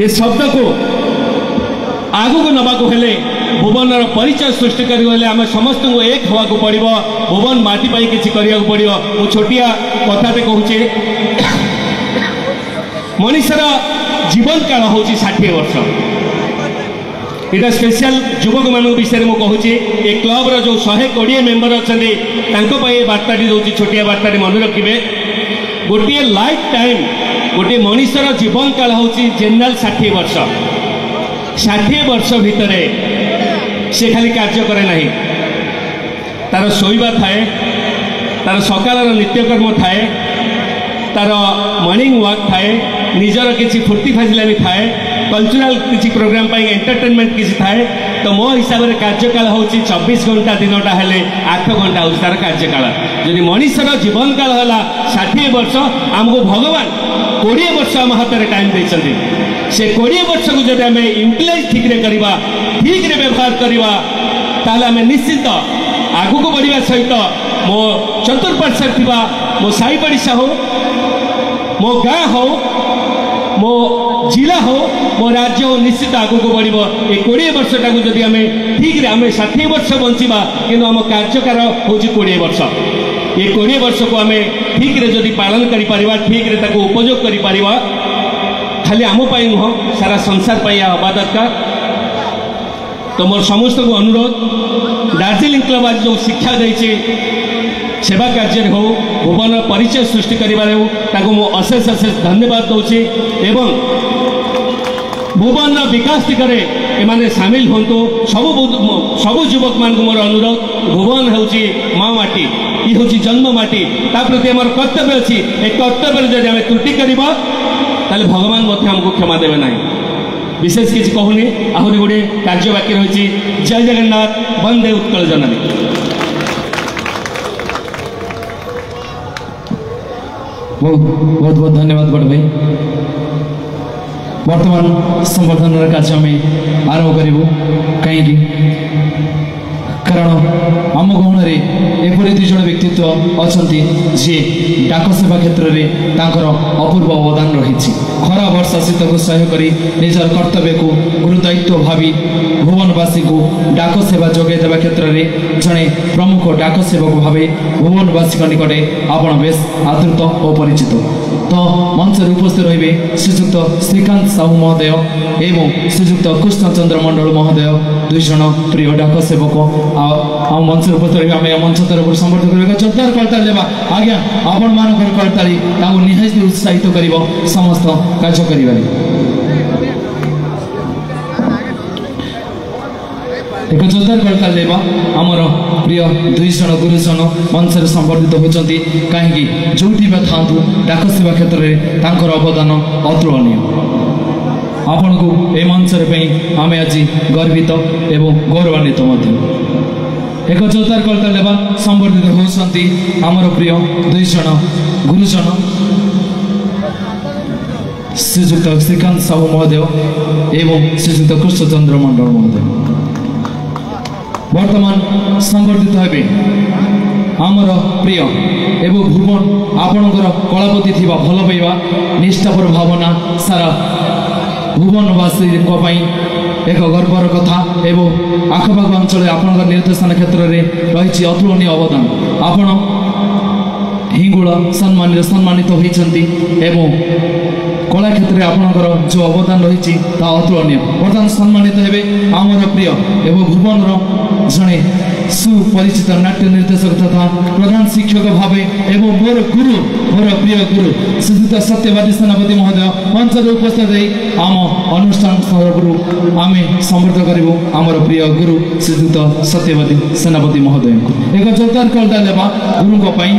ये शब्द को आगू को नवा हेले भुवन परिचय सृष्टि करने आम समस्त को एक हवा को पड़ो भुवन माटी किसी करने पड़ो मु छोटिया कथाटे कहूँ मनीषर जीवन काल हूँ 60 वर्ष यहाँ स्पेशल युवक मान विषय मुझे कहूँ ये क्लब जो 120 मेम्बर अच्छा बार्ताटी दूसरी छोटिया बार्ताटी मन रखिए गोटे लाइफ टाइम गोटे मनुष्यर जीवन काल हूँ जेनराल 60 वर्ष 60 वर्ष भितर से खाली कार्य करे ना तार शोवा थाए तार सकाल नित्यकर्म थाए तार मॉर्निंग वॉक थाए निजर किसी फुर्ती फाजिलामी थाए कल्चरल किसी प्रोग्राम एंटरटेनमेंट किसी थाए तो मो हिसाब से कार्यकाल हूँ 24 घंटा दिनटा हेले 8 घंटा हूँ तार कार्यकाल जदि मनुष्यर जीवन काल है 60 वर्ष आमको भगवान 20 वर्ष आम हाथ में टाइम देते से 20 वर्ष को जब आम यूटिलाइज ठीक करवा ठीक व्यवहार करवा ताल आम निश्चित आगू को बढ़ा सहित मो चतुर्पार्श्व थी मो साई पड़िशा हो मो गाँ हो मो जिला हो मो राज्य हो निश्चित आगू को बढ़ ये 20 वर्षटा को जब आम ठीक आम 60 वर्ष बंचा कि आम कार्यकाल हूँ 20 वर्ष ये 20 वर्ष को आम ठीक जदि पालन कर ठीक उपयोग कर खाली आम नुह सारा संसार हवा दरकार तो मोर समस्त को अनुरोध दार्जिलिंग क्लब आज जो शिक्षा देती सेवा कार्य हो भुवन परिचय सृष्टि कर अशेष अशेष धन्यवाद दूसरी एवं भुवन विकास दिगरे एमाने सामिल हूँ सबू युवक मान मोर अनुरोध भुवन हूँ माँ माटी ये हूँ जन्म माटी ता प्रति आम कर्तव्य अच्छी ए कर्तव्य जब आम त्रुटि करवा भगवान आमको क्षमा देवे ना विशेष किसी कहूनी आहरी गोटे कार्य बाकी रही जय जगन्नाथ वंदे उत्कल जननी बहुत बहुत बहुत धन्यवाद बड़ भाई वर्तमान संवर्धन कार्य आम आरंभ करूँ कहीं कारण आम गहन एपरी दुई जन व्यक्तित्व अच्छा जी डाक सेवा क्षेत्र में अपूर्व अवदान रही खरा वर्षा शीत को सह्य कर निजर कर्तव्य को गुरुदायित्व भावी भुवनवासी को डाक सेवा जोगे देवा क्षेत्र में जड़े प्रमुख डाक सेवक भाव भुवनवासी निकटे आपण बेस आदृत और परिचित तो मंच उपस्थित रे श्रीजुक्त श्रीकांत साहू महोदय एवं श्रीजुक्त कृष्णचंद्र मंडल महोदय दुई जन प्रिय डाक सेवक आ मंच उपस्थित रही मंच तरफ संबर्धित करने जोरदार करताली देवा आज्ञा आपण मान करताली निहाती उत्साहित कर समस्त कार्य कर एक जोरदार करताली देवा आमर प्रिय दुई जन गुरुजन मंच संबर्धित होती कहीं जो था डाक सेवा क्षेत्र में अवदान अतुलनीय आपण को ए मंच आम आज गर्वित एवं गौरवान्वित एक जोरदार करताली देवा संबर्धित होती आमर प्रिय दुई जन गुरुजन श्रीजुक्त श्रीकांत साहू महोदय एवं श्रीजुक्त कृष्णचंद्र मंडल महोदय वर्तमान संबर्धित हे आमर प्रिय एवं भुवन आपणकर कलापति थी भल पाइबा निष्ठापर भावना सारा भुवनवासी एक गर्वर कथा एवं आखपाख अंचल आपण निर्देशन क्षेत्र में रही अतुलनीय अवदान आपण हिंगुल सम्मानित होती एवं कला क्षेत्र में आपणकर जो अवदान रही अतुलनीय बर्तमान सम्मानित हे आमर प्रिय एवं भुवन जड़े सुपरिचित नाट्य निर्देशक तथा प्रधान शिक्षक भाव एवं मोर प्रिय गुरु श्रीजुक्त सत्यवादी सेनापति महोदय मंच उपस्थित आम अनुष्ठान तरफ आम संबर्धित करूँ आमर प्रिय गुरु श्रीजुक्त सत्यवादी सेनापति महोदय को एक जोरदार करताली देवा गुरुंपाई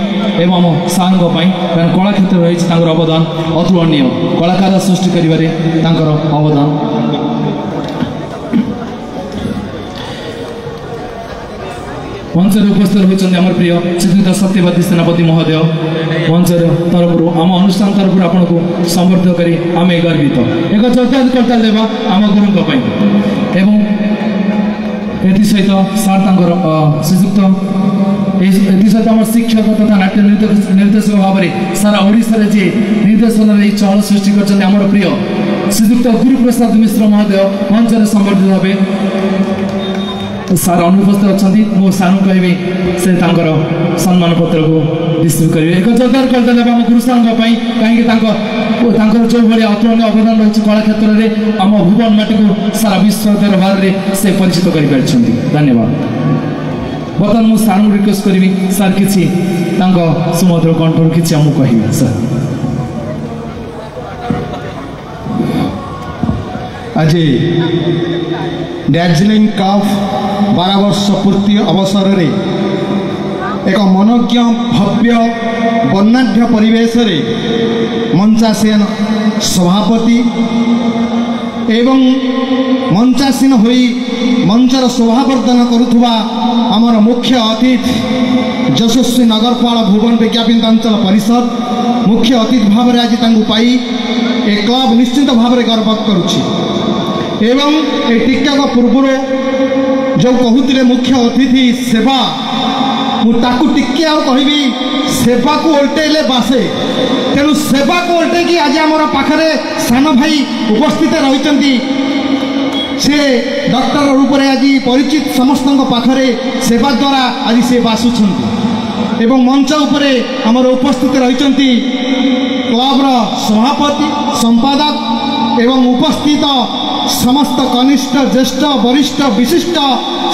एवं आम सार कारण कला क्षेत्र रही अवदान अतुलनीय कलाकार सृष्टि कर अवदान मंच उपस्थित होती आम प्रिय श्रीजुक्त सत्यवादी सेनापति महोदय मंच तरफ आम अनुष्ठान तरफ आपण को संबर्धित कर आम गर्वित एक जोरदार करताली देवा आम गुरुंपाई एवं ये सहित सार श्रीजुक्त सहित आम शिक्षक तथा नाट्य निर्देशक भाव में सारा ओडिशा जी निर्देशन चहल सृष्टि कर प्रिय श्रीजुक्त गुरुप्रसाद मिश्र महोदय मंच संबर्धित भावे सार अनुपस्थित अच्छा मो सार कहि से सम्मान पत्र को डिस्ट्रीब्यूट करेंगे एक जोरदार करताली आम गुरु सार कहीं जो भाई अतुलनीय अवदान रही कला क्षेत्र में आम भुवन माटी को सारा विश्व दरबार में से परिचित कर धन्यवाद बर्तमान मुझे सार रिक्वेस्ट करी सार किसी सुमधुर कंठर किसी आमको कह सर आज दार्जिलिंग कप 12 वर्ष पूर्ति अवसर में एक मनोज्ञ भव्य वर्णाढ्य परिवेश मंचासीन सभापति एवं मंचासीन होई मंचर शोभावर्धन करुवा आमर मुख्य अतिथि यशस्वी नगरपाल भुवन विज्ञापित अंचल परिषद मुख्य अतिथि भाव में आज पाई ए क्लब निश्चित भाव में गर्व करुछि एवं ए टीका पूर्व जो कहते मुख्य अतिथि सेवा मुझे टिके कहबी सेवा को ओल्टेले बासे तेणु सेवा को ओल्टे कि आज आम पाखे सान भाई उपस्थित रही से डॉक्टर रूप में आज परिचित समस्त पाखे सेवा द्वारा आज से बासुंट एवं मंच उपरे आमर उपस्थित रही क्लब्र सभापति संपादक एवं उपस्थित समस्त कनिष्ठ ज्येष्ठ वरिष्ठ विशिष्ट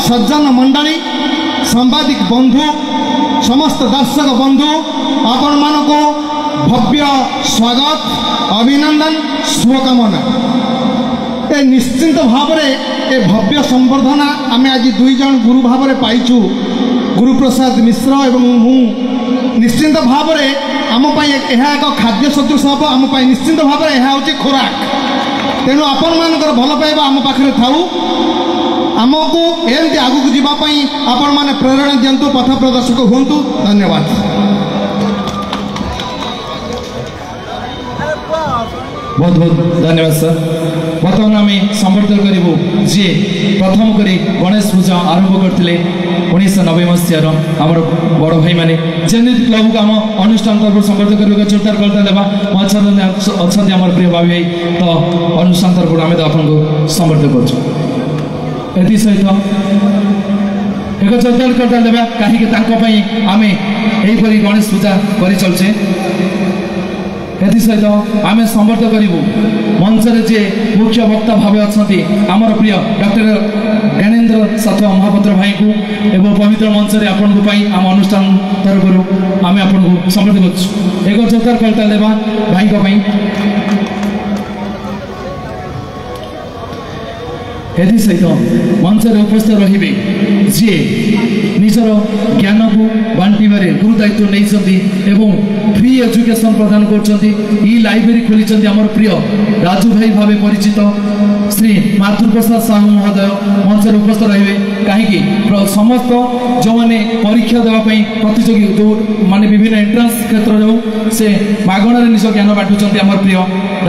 सज्जन मंडली सांबादिक बंधु समस्त दर्शक बंधु आपण मानको भव्य स्वागत अभिनंदन शुभकामना ए निश्चिंत भाव में ए भव्य संबर्धना आम आज 2 जन गुरु भाव में पाइचु गुरुप्रसाद मिश्र एवं मु निश्चिंत भाव में आम एक खाद्य सदृश हम आम निश्चिंत भाव में यह हूँ खोराक तेणु आपण मानकर भल पाइबा आम पाखे थाऊ आमको एमती आगू जावाई आपण मैंने प्रेरणा दिंतु पथ प्रदर्शक हूँ धन्यवाद। बहुत बहुत धन्यवाद सर। बर्तमान आम संबर्धन करूँ जी प्रथम करी गणेश पूजा आरंभ करते 1990 मसीहार आमर बड़ भाई मैंने जमी क्लब को आम अनुष्ठान तरफ संबर्धन करने जोरदार करता देवा अच्छा आम प्रिय भाई भाई तो अनुष्ठान तरफ आम तो आपको संबर्धन कर सहित एक जोरदार करता देवा कहीं आम यहीपरी गणेश पूजा कर चलचे सहित आम संबर्धन करूँ मंचर जे मुख्य वक्ता भाव अच्छा आमर प्रिय डॉक्टर ज्ञानेन्द्र साथुआ महापात्र भाई को एवं पवित्र मंच में आपण आम अनुष्ठान तरफ आम आपको संबर्धन कर एक जोरदार करता देवा भाई सहित मंच में उपस्थित रे जी निजर ज्ञान को बांटवे गुरु दायित्व नहीं फ्री एजुकेशन प्रदान कर लाइब्रेरी खोली आमर प्रिय राजू भाई भाव परिचित श्री माथुर प्रसाद साहू महोदय मंच में उपस्थित रहे कहीं समस्त जो मैंने परीक्षा देवाई प्रतियोगी जो माने विभिन्न एंट्रांस क्षेत्र जो से मागणार निज ज्ञान बांटुंट आमर प्रिय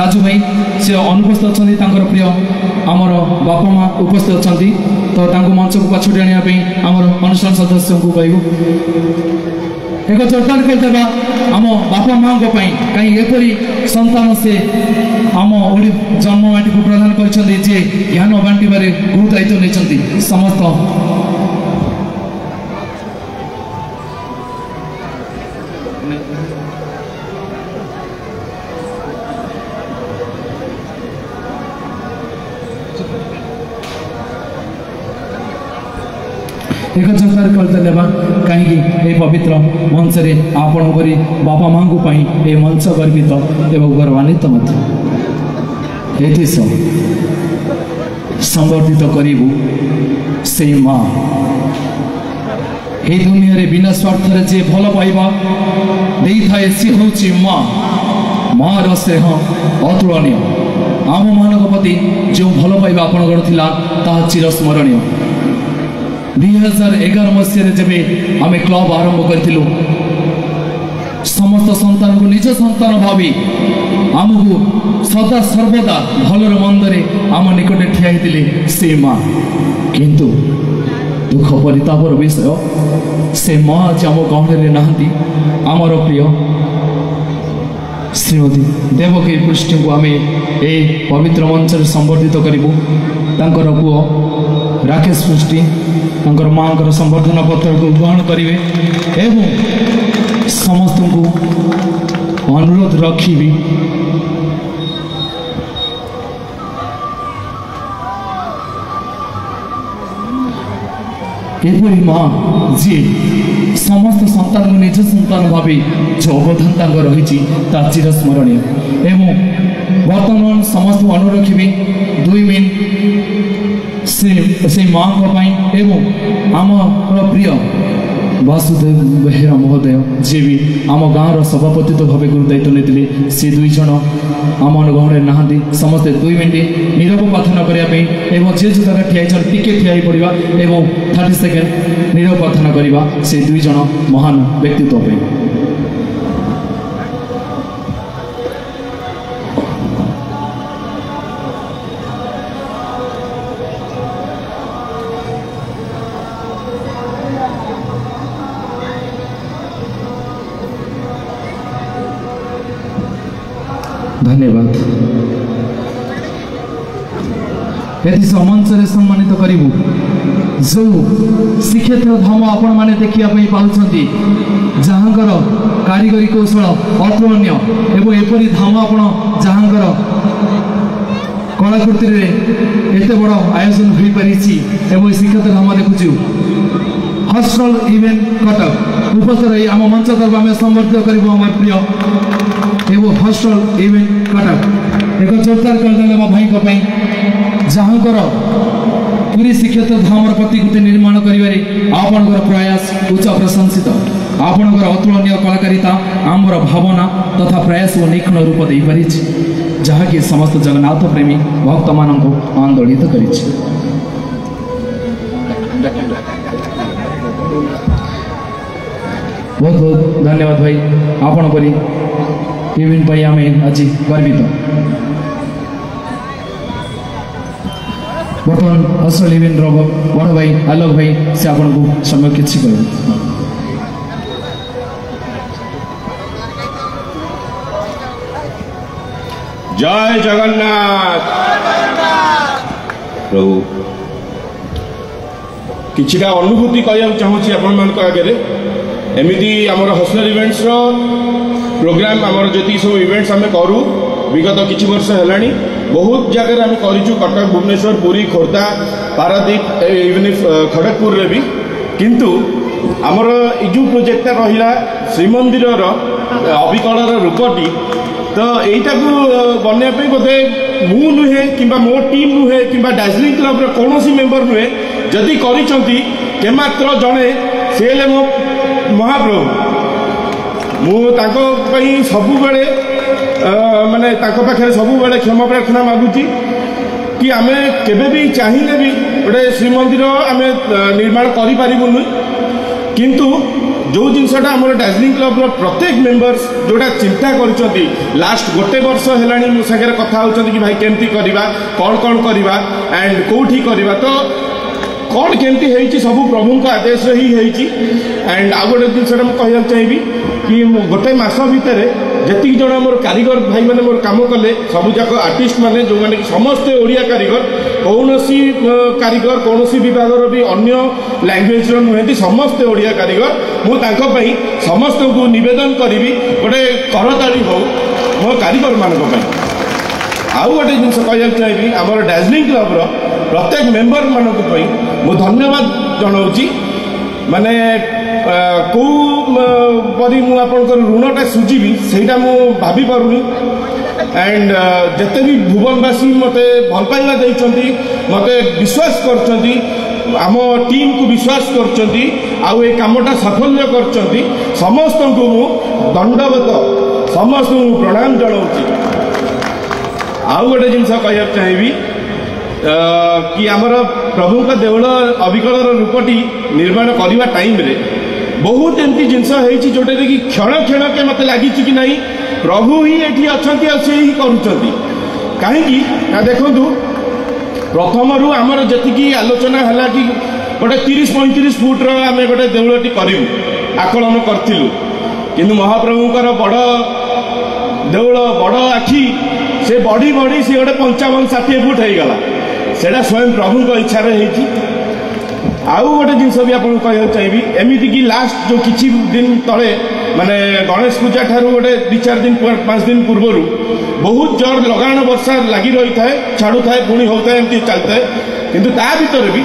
राजू भाई से अनुपस्थित अच्छा प्रिय आमर बापा माँ उपस्थित अच्छा तो मंच को पछुटी आने आमर अनुष्ठान सदस्य को कहूँ एक जोरदार करदेवा आम बापा माँ कहीं एपरी संतान से आम जन्ममाटी को प्रदान कर ज्ञान बांटवे गुरु दायित्व नहीं समस्त एक जोरदार करते कहीं पवित्र मंच में आपण बापा माँ को मंच गर्वित एवं गौरवान्वित संबर्धित करूँ से माँ ये दुनिया बिना स्वार्थ जे भल पाइबा दे थाए सी हूँ माँ माँ स्नेह अतुलनीय आम मान प्रति जो भल पाइबा आपणकर ता चिरस्मरणीय 2011 मसीह जब आम क्लब आरंभ करूँ समस्त संतान को निज संतान भावी आमको सदा सर्वदा भलर मंदरे आम निकटे ठिया से माँ किंतु दुख परितापर विषय से माँ आज आम गहन नहांती आमर प्रिय श्रीमती देवकी पृष्टि को आम ए पवित्र मंच संबर्धित करूँ तांकर पुओ राकेश पृष्टि तांकर माँ संबर्धना पत्र को ग्रहण करेंगे एवं समस्त को अनुरोध रखी एपरी माँ जी समस्त संतान को निज संतान भावी जो अवदान रही चिरस्मरणीय एवं बर्तमान समस्त अनुरोध रखी 2 मिनट से माँ एवं आम प्रिय वासुदेव बेहेरा महोदय जी भी आम गाँव सभापति भाव गुरु दायित्व नहीं सी 2 जन आम गहणे नहांती समस्ते 2 मिनट नीरव प्रार्थना करने जी जो जगह ठिया टिके ठिया पड़ा एवं 30 सेकेंड नीरव प्रार्थना करवा से 2 जन महान व्यक्तित्व धन्यवाद यदि मंच में सम्मानित करूँ जो श्रीक्षेत्र धाम आपण मैंने देखा पाँच जहाँकर कारीगरी कौशल अतुलनीय एवं एपरी धाम आप जहाँकर कलाकृति एत बड़ आयोजन हो पारी श्रीक्षेत्र धाम देखु हॉस्टल इवेंट कटक उपस्थित आम मंच तरफ आम संबर्धित करूँ आम प्रिय एवं हॉस्टल इवेंट कटक एक जोरदार कर भाई जहाँकर पूरी श्रीक्षेत्र धाम प्रतिकृति निर्माण कर प्रयास उच्च प्रशंसित आपणकर अतुलनीय कलाकारिता आमर भावना तथा प्रयास को निखण रूप दे पारी जहाँकि समस्त जगन्नाथ प्रेमी भक्त मान आंदोलित कर बहुत बहुत धन्यवाद भाई आपण परी इवेंट पर आम आज गर्वित बर्तमान हॉस्टल इवेंट बड़ भाई आलोक भाई से आपन को समय किसी कर जय जगन्नाथ प्रभु किछिटा अनुभूति कहया चाहूँगी आपण मान आगे एमती आमर हॉस्टल इवेंट्स प्रोग्राम आमर जी सब इवेंट्स आम करूँ विगत किछि वर्ष है बहुत जगह आम करूँ कटक भुवनेश्वर पुरी खोर्धा पारादीप इवन खड़गपुर भी किंतु आमर जो प्रोजेक्टा रहा श्रीमंदिर अविकल रूपटी तो यहीटा को बनवाई बोधे मु नुहे कि मो टीम नुहे कि दार्जिलिंग क्लब कौन मेम्बर नुहे जदि करमात्र जड़े से मो महाप्रभु मुझे सब माने पाखे सब क्षमा प्रार्थना मागुची कि आम केबे भी चाहिए भी गोटे श्रीमंदिर आम निर्माण करूँ किंतु जो जिनसा आम दार्जिलिंग क्लब प्रत्येक मेंबर्स जोड़ा चिंता कर लास्ट गोटे वर्ष है मो सागर कथा होती कि भाई केमती करवा कौन कौन करवा एंड कौटी करवा तो कौन केमती है सब प्रभु का आदेश ही एंड आउ गोटे जिनसा मुझे चाहिए कि गोटे मस भितर जी जन मोर कारीगर भाई मैंने मोर काम कले सबूक आर्टिस्ट मैंने जो मैंने समस्ते ओडिया कारीगर कौन कारीगर कौन विभाग भी अन्य लैंग्वेज नुहति समस्ते ओडिया कारीगर मुझे समस्त को निवेदन करी गोटे करताड़ी हो मो कारीगर मानी आउ गोटे जिन कह चाहिए आम दार्जिलिंग क्लब प्रत्येक मेम्बर मानक मु धन्यवाद जनाऊँगी माने कौ परी मुझे ऋणटा सुझी से भाभी पारूनी एंड जिते भी भुवनवासी मत भल पाइबा देइचंती मते विश्वास करचंती आम टीम को विश्वास करचंती आउ ए कामटा साफल्य करचंती समस्त को मु दंडवत समस्त को प्रणाम जनाऊँगी आउ गोटे जिनस कह चाहिए कि आमर प्रभु का देवल अविकल रूपटी निर्माण करने टाइम रे बहुत एमती जिनस जोटा कि क्षण क्षण के मत लगी कि नहीं प्रभु ही ये अच्छा से ही करुँच कहीं देखु प्रथम रू आमर जी आलोचना है कि गोटे 30-35 फुट्र आम गोटे देवलटी करूँ आकलन करूँ कि महाप्रभुकर बड़ देवल बड़ आखि से बढ़ी बढ़ी सी गोटे 55-60 फुट हो गला सेटा स्वयं प्रभु इच्छार आउ गोटे जिनस भी आपको कह चाहिए एमती कि लास्ट जो किसी दिन तले माने गणेश पूजा ठारू गोटे 2-4 दिन 5 दिन पूर्वर बहुत जोर लगाण वर्षा लगी रही था छाड़ू था पुणी होता है एमती चलता है किंतु ता भीतर भी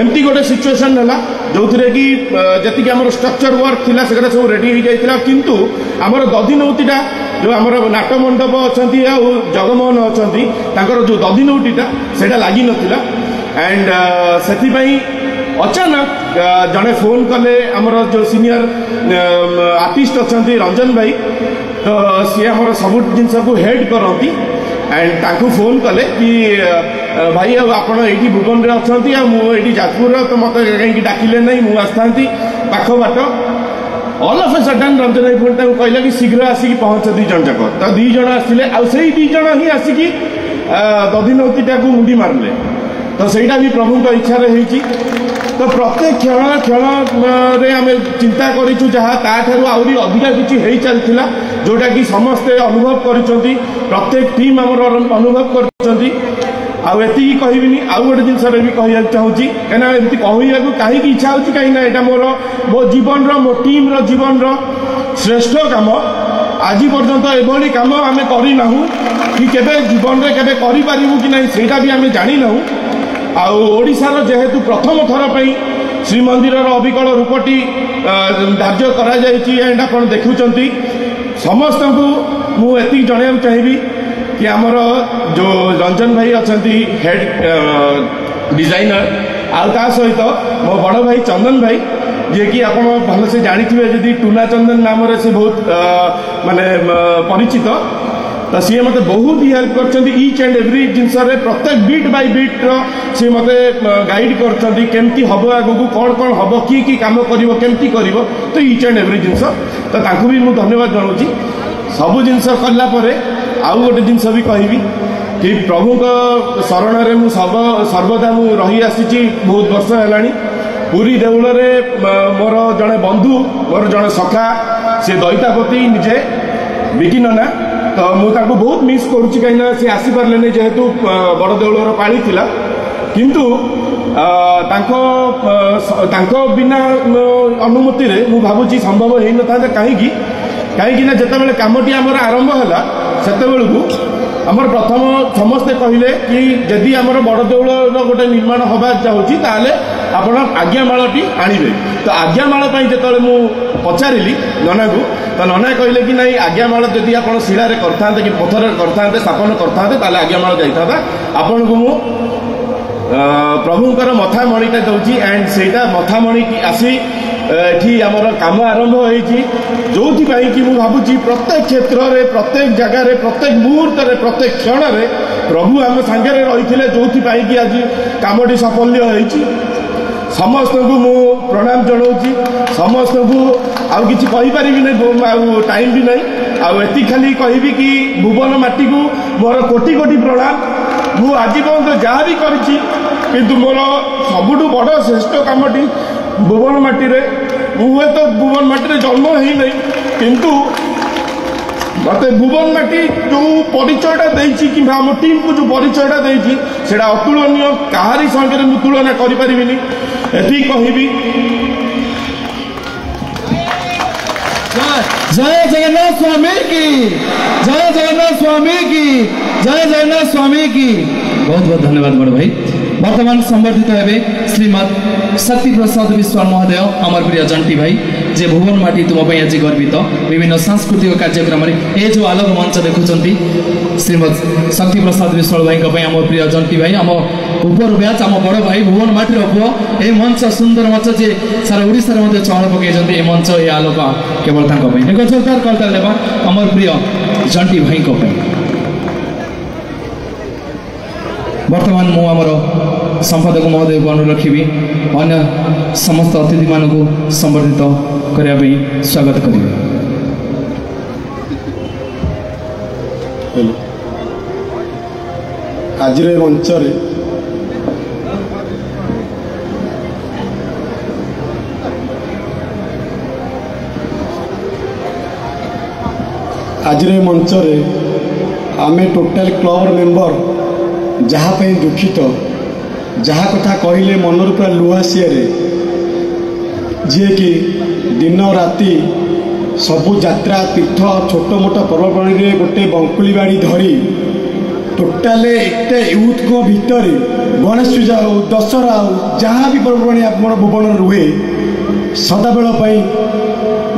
एमती गोटे सिचुएसन है जो थे कि जी आम स्ट्रक्चर वर्क थी से सब रेडी हो जाता किंतु आमर दधि नौतीटा जो आमर नाट मंडप अच्छा जगमोहन अच्छा जो दधि नौटीटा से लगी नाला एंड से अचानक जड़े फोन कले आमर जो सीनियर आर्टिस्ट अच्छा रंजन भाई तो सी आमर सब जिनस को हेड करती एंड ताकू फोन कले कि भाई आपण ये भुवन में अच्छा मुझे जाजपुर तो मत कहीं डाकिले नहीं मुझे आसता पाख बाट all of a sudden Ranjan भाई फोन कहला कि शीघ्र आसिक पहुंच दी जन जाक तो दी जन आसते आई दी जन ही आसिक दधिनौतीटा को मुंडी मारे तो सहीटा भी प्रभु इच्छा तो प्रत्येक क्षण क्षण आम चिंता करूँ जहाँ आहरी अधिका किसी चलता जोटा कि समस्ते अनुभव कर प्रत्येक टीम आम अनुभव कर आती कहबी आउ गोटे जिनस भी कह चाहूँगी कहीं कहू कहीं इच्छा हो कहीं मोर मो जीवन मो टीम जीवन श्रेष्ठ काम आज पर्यंत एभली कम आम करना कि केबे जीवन में केबे करूँ कि नहीं सेटा भी आम जाना आशार जेहेतु प्रथम थर पर श्रीमंदिर अविकल रूपटी धार्य कर आप देखुं समस्त को मुझे जनवाक चाहिए कि आमर जो रंजन भाई अच्छा हेड डिजाइनर आ सहित मो बड़ भाई चंदन भाई जे कि आप भल से जानी जी टूना चंदन नाम से बहुत माने परिचित तो सी मत बहुत ही हेल्प कर ईच एंड एवरी जिनस प्रत्येक बीट बाय बीट सी मत गाइड करमती हम आगू कौन कौन हम कि कम करमती कर तो ईच एंड एवरी जिनस तो भी मुझे धन्यवाद जनाऊँगी सब जिनस कलापर आउ गोटे जिनस भी कहबी कि प्रभु शरण में सर्वदा मु रही आसी बहुत वर्ष है पुरी देउल मोर जड़े बंधु मोर जड़े सखा सी दैतापति निजे बिकी नना तो मुझे बहुत मिस करुँच कहीं सी आसीपारे नहीं जेहेतु बड़ देउलर पाली थिला किंतु बिना अनुमति रे मु भावुची संभव हो न था कहीं कहीं जिते कमटी आमर आरंभ है से आमर प्रथम समस्ते कहले कि जदि आमर बड़ देउल गोटे निर्माण हवा चाहूँगी ताले आपण आज्ञामालटी आणवे तो आज्ञामाल जो मु पचारि नना को तो नना कहले कि नहीं आज्ञामाल जदि आप शिला करते कि पथर करते स्थापन करते आज्ञामाल जाता आपण को मु प्रभुंकर मथामणिटा दूसरी एंड सेटा मथामणि आसी एठी आमर काम आरंभ होती जो कि मुझे भावुची प्रत्येक क्षेत्र में प्रत्येक जगार प्रत्येक मुहूर्त प्रत्येक क्षण में प्रभु आम सांगे रही जो कि आज कामटी साफल्य होती समस्त को मु प्रणाम जनाऊँगी समस्त को आउ कि नहीं टाइम भी नहीं आती खाली कहबी कि भुवन माटी को मोर कोटि कोटि प्रणाम मु आज पर्यंत जहाँ भी करूँ मोर सबुठ बड़ श्रेष्ठ कामटी भुवन माटी रे मुझे तो भुवन माटी जन्म ही नहीं किंतु मत भुवन माटी जो परिचयटा देती कि आम टीम को जो परिचयटा देती से अतुलनीय कहारी संगे मुझे तुलना करें एति कहबी जय जगन्नाथ स्वामी की जय जगन्नाथ स्वामी की जय जगन्नाथ स्वामी की बहुत बहुत धन्यवाद बड़ भाई वर्तमान संबर्धित हेबे श्रीमद शक्ति प्रसाद विश्वाल महोदय आमर प्रिय जंटी भाई जे भुवन माटी तुम आज गर्वित विभिन्न सांस्कृतिक कार्यक्रम ये जो आलोक मंच देखुंट श्रीमद शक्ति प्रसाद विश्वाल भाई आम प्रिय जंटी भाई आम ऊपर ब्याच आम बड़ भाई भुवन माटी पुओ ये मंच सुंदर मंच जे सारा ओडिशा रे चहल पकई मंच ये आलोक केवल एक जोरदार करताल देवा आम प्रिय जंटी भाई वर्तमान मु आमर संपादक महोदय को अनुरोध रखी अन्य समस्त अतिथि मान को संबर्धित करने स्वागत करेंगे। आज मंच आज मंच आमे टोटल क्लब मेंबर जहाँ दुखित जहाँ कथा कहले मनर पूरा लुहासियारे जी कि दिन राति सबु यात्रा तीर्थ छोट मोट पर्वपर्वाणी गोटे बंकुली बाड़ी धरी टोटाल एत यूथ को भितर गणेश पूजा हो दशहरा हो जहाँ भी पर्वपर्वाणी आम भुवन रुहे सदाबेल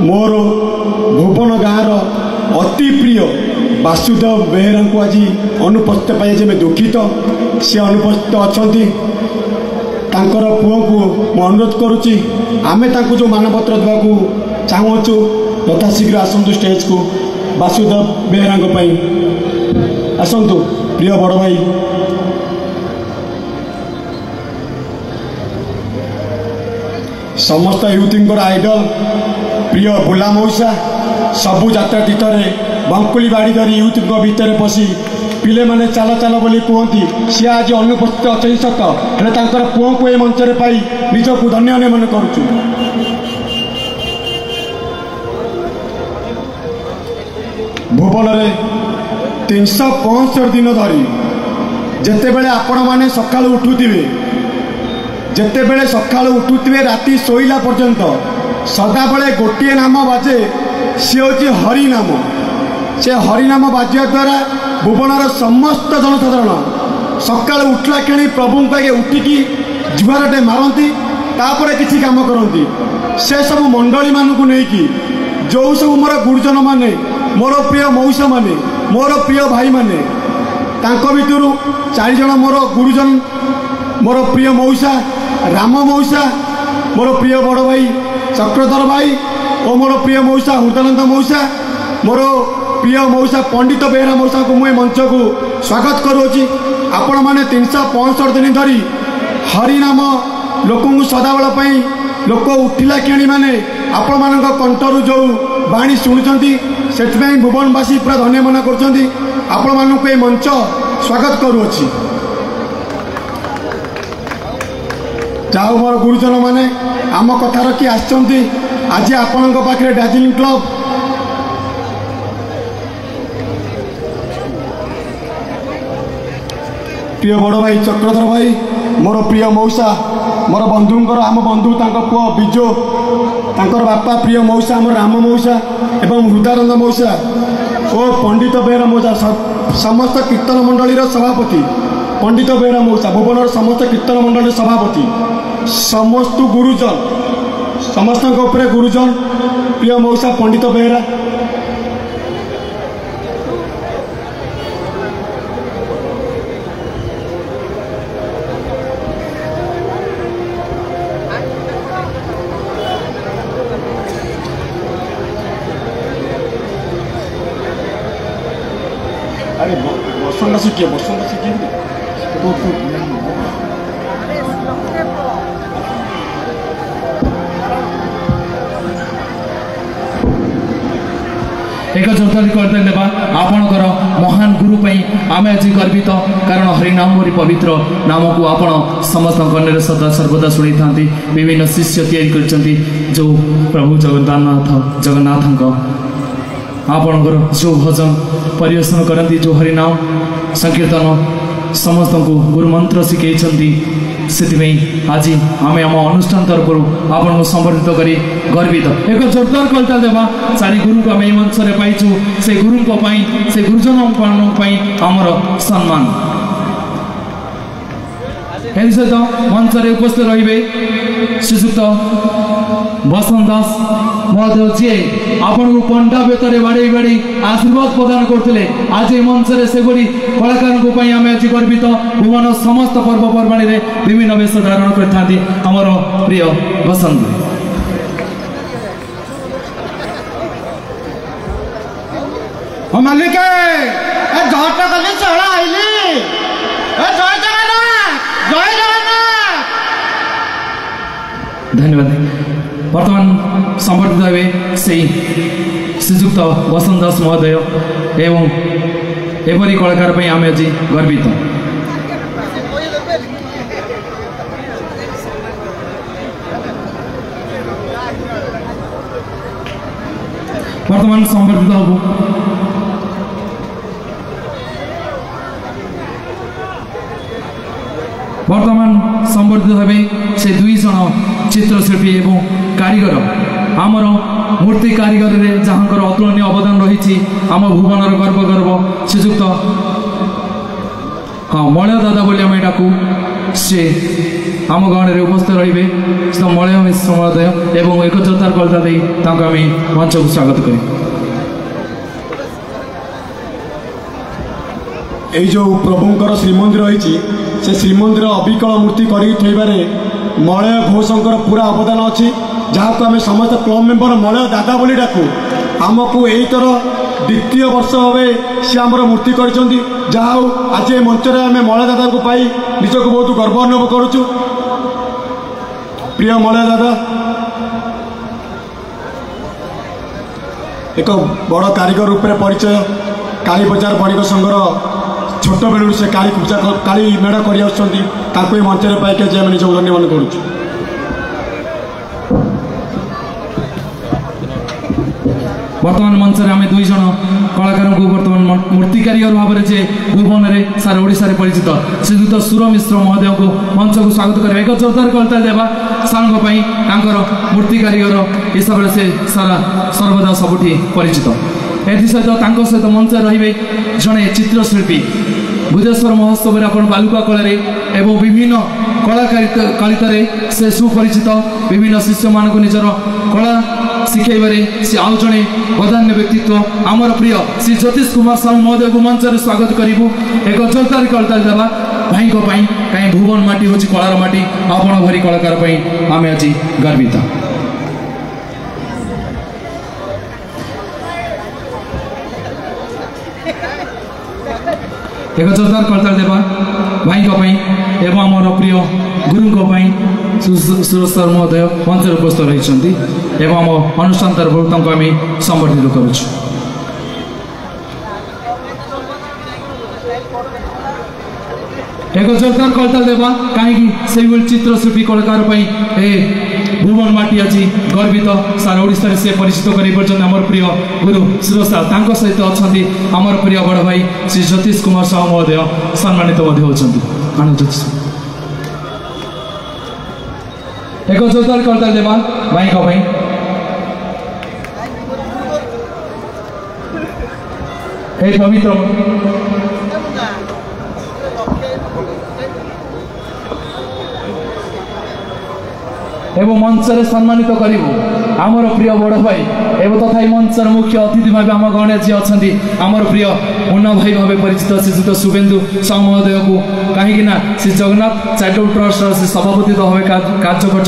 मोर भुवन गाँव अति प्रिय वासुदेव बेहेरा को आज अनुपस्थित पाई जब दुखित सी अनुपस्थित अच्छा तांकर पुओ को मु अनुरोध करुच्ची आमे तांको जो मानपत्र देवाकू चाहूँ यथाशीघ्र आसतु स्टेज को वासुदेव बेहेरा आसतु प्रिय बड़ भाई समस्त यूथ आइडल प्रिय भोला मौसा सबू जात्रा तीर्थ बंकुली बाड़ी धरी यूथ भितर पशि पिले माने चाल चाल बोली कहती सी आज अनुपस्थित अच्छे सत हेल्ले पुओ को ये मंच पाई निजक धन्य मन करुचु। भुवन में 365 दिन धरी जिते बड़े आपण मैंने सका उठुवे जिते सका उठुवे राति शोला पर्यंत सदाबले गोटे नाम बाजे सी हूँ हरिनाम से हरिनाम बाजिया द्वारा भुवनर समस्त जनसाधारण सका उठला क्षणी प्रभु आगे उठिकी जुआरटे मारती तापर किसी काम करती से सब मंडली मानू नहीं जो सब मोर गुरुजन माने मोर प्रिय मौसा माने मोर प्रिय भाई माने भितर 4 जन मोर गुरुजन मोर प्रिय मौसा राम मौसा मोर प्रिय बड़ भाई चक्रधर भाई और मोर प्रिय मौसा हृदयानंद मौसा मोर प्रिय मौसा पंडित बेहेरा मौसा को मुझे मंच को स्वागत करुच्ची। आपण मैंने 365 दिन धरी हरिनाम लोक सदाबेल लोक उठिला क्षणी मैंने आपण मान कंठरू जो बाणी शुणुंट से भुवनवासी पूरा धन्य मन कर मंच स्वागत करुच्ची। जाओ मोर गुरुजन माने आम कथा रखी आसचंती आज आपण पाखे दार्जिलिंग क्लब प्रिय बड़ भाई चक्रधर भाई मोर प्रिय मौसा मोर बंधुंकर आम बंधु पुओ विजो तांकर बापा प्रिय मौसा मोर राम मौसा एवं हृदयानंद मौसा ओ पंडित बेहेरा मौसा समस्त कीर्तन मंडली सभापति पंडित बेहेरा मौसा भुवनर समस्त कीर्तन मंडली सभापति समस्त गुरुजन समस्त गुरुजन प्रिय मौसा पंडित बेहेरा अरे बसंत शिखिए एक जोरदार करते आपणकर महान गुरु आम आज गर्वित कारण हरिनाम पवित्र नाम को आपण समस्त कन्या सदा सर्वदा शुणी था विभिन्न शिष्य तैयारी जो प्रभु जगन्नाथ आपणकर जो भजन परिवेशन करती जो हरिनाम संकीर्तन समस्त को गुरु मंत्र शिखई से आज आम आम अनुष्ठान तरफ आपन को संबर्धित करी गर्वित एक जोरदार कलता देवा 4 गुरु को आम मंच में पाइचु से गुरु से गुरुजन आमर सम्मान सहित मंच में उपस्थित रे श्रीजुक्त बसंत दास महोदय जी आपण को पंडा बेतरे बाड़ी बाड़ी आशीर्वाद प्रदान करते आज मंच से कलाकार आम आज गर्वित भुवन समस्त पर्वपर्वाणी में विभिन्न वेश धारण करमर प्रिय बसंत मालिक धन्यवाद। वर्तमान संबर्धित हुए से श्रीजुक्त बसंत दास महोदय एवं एपरी कलाकार आम आज गर्वित वर्तमान संबर्धित हबू वर्तमान संबर्धित हे से 2 जन चित्रशिल्पी एवं कारीगर आमर मूर्ति कारीगर जहाँकर अतुलनीय अवदान रही आम भुवनर गर्व गर्व श्रीजुक्त हाँ मलय दादा बोली आम डाकू से आम गाँव में उपस्थित रे मलय मिश्र महोदय एवं एक जोरदार कलता आम मंच को स्वागत करें। এই जो प्रभुंकर श्रीमंदिर रही से श्रीमंदिर अविकल मूर्ति करे मलय घोषंकर पूरा अवदान अच्छी जहाँ को आम समस्त क्लब मेम्बर मलय दादा बोली डाकू आमको यही थर द्वितीय वर्ष भावे सी आमर मूर्ति कर आज मंचर आम मलय दादा को पाई निजक बहुत गर्व अनुभव करुचु। प्रिय मलय दादा एक बड़ कारीगर रूप में परिचय काली बजार बणिक संघर छोट बेलू से काली पूजा काली मेढ़ कर मंच पाइक आज आम निज धन्यवाद करुचु। बर्तमान मंच में आम दुईज कलाकार को बर्तमान मूर्ति कारीगर भाव से भुवन में सारा ओडिशा परिचित श्रीजुत सुर मिश्र महोदय को मंच को स्वागत कर एक जोरदार करताल देवा सारंगी मूर्ति कारीगर हिसाब से सारा सर्वदा सबुठी परिचित। सहित मंच रे जड़े चित्रशिल्पी बुधेश्वर महोत्सव में आप बालुका कला एवं विभिन्न कलाकारिता से सुपरिचित विभिन्न शिष्य मान निजर कला शिखेबारे से आउ जड़े बधान्य व्यक्तित्व आमर प्रिय श्री ज्योतिष कुमार साहू महोदय को मंच में स्वागत करूँ। एक जोरदार करताल देवा भाई कहीं भुवन माटी हूँ कलार माटी आपण भरी कलाकार आम आज गर्वित। एक जोरदार करताल देवा भाई एवं आमर प्रिय गुरु सुरेश सर महोदय मंच उपस्थित रही एवं आम अनुष्ठान तरफ आम संबर्धित करुँ। एक जोरदार करताल देवा कहीं से चित्रशिल्पी कलाकार भुवन माटी आज गर्वित सारा ओडिशा से परिचित कर प्रिय गुरु सुरेश साहब सहित अच्छा आमर प्रिय बड़ भाई श्री ज्योतिष कुमार साहू महोदय सम्मानित होती। एक जोरदार करताल देवा भाई पवित्र एवं मंच में सम्मानित करूँ आमर प्रिय बड़ भाई एवं तथा मंचर मुख्य अतिथि भाव आम गणेश जी अच्छा आमर प्रिय मुन्ना भाई भाव परिचित श्रीजुत शुभेन्दु साहू महोदय को कहीं श्री जगन्नाथ चैरिटेबल ट्रस्ट से सभापति भाव कार्य कर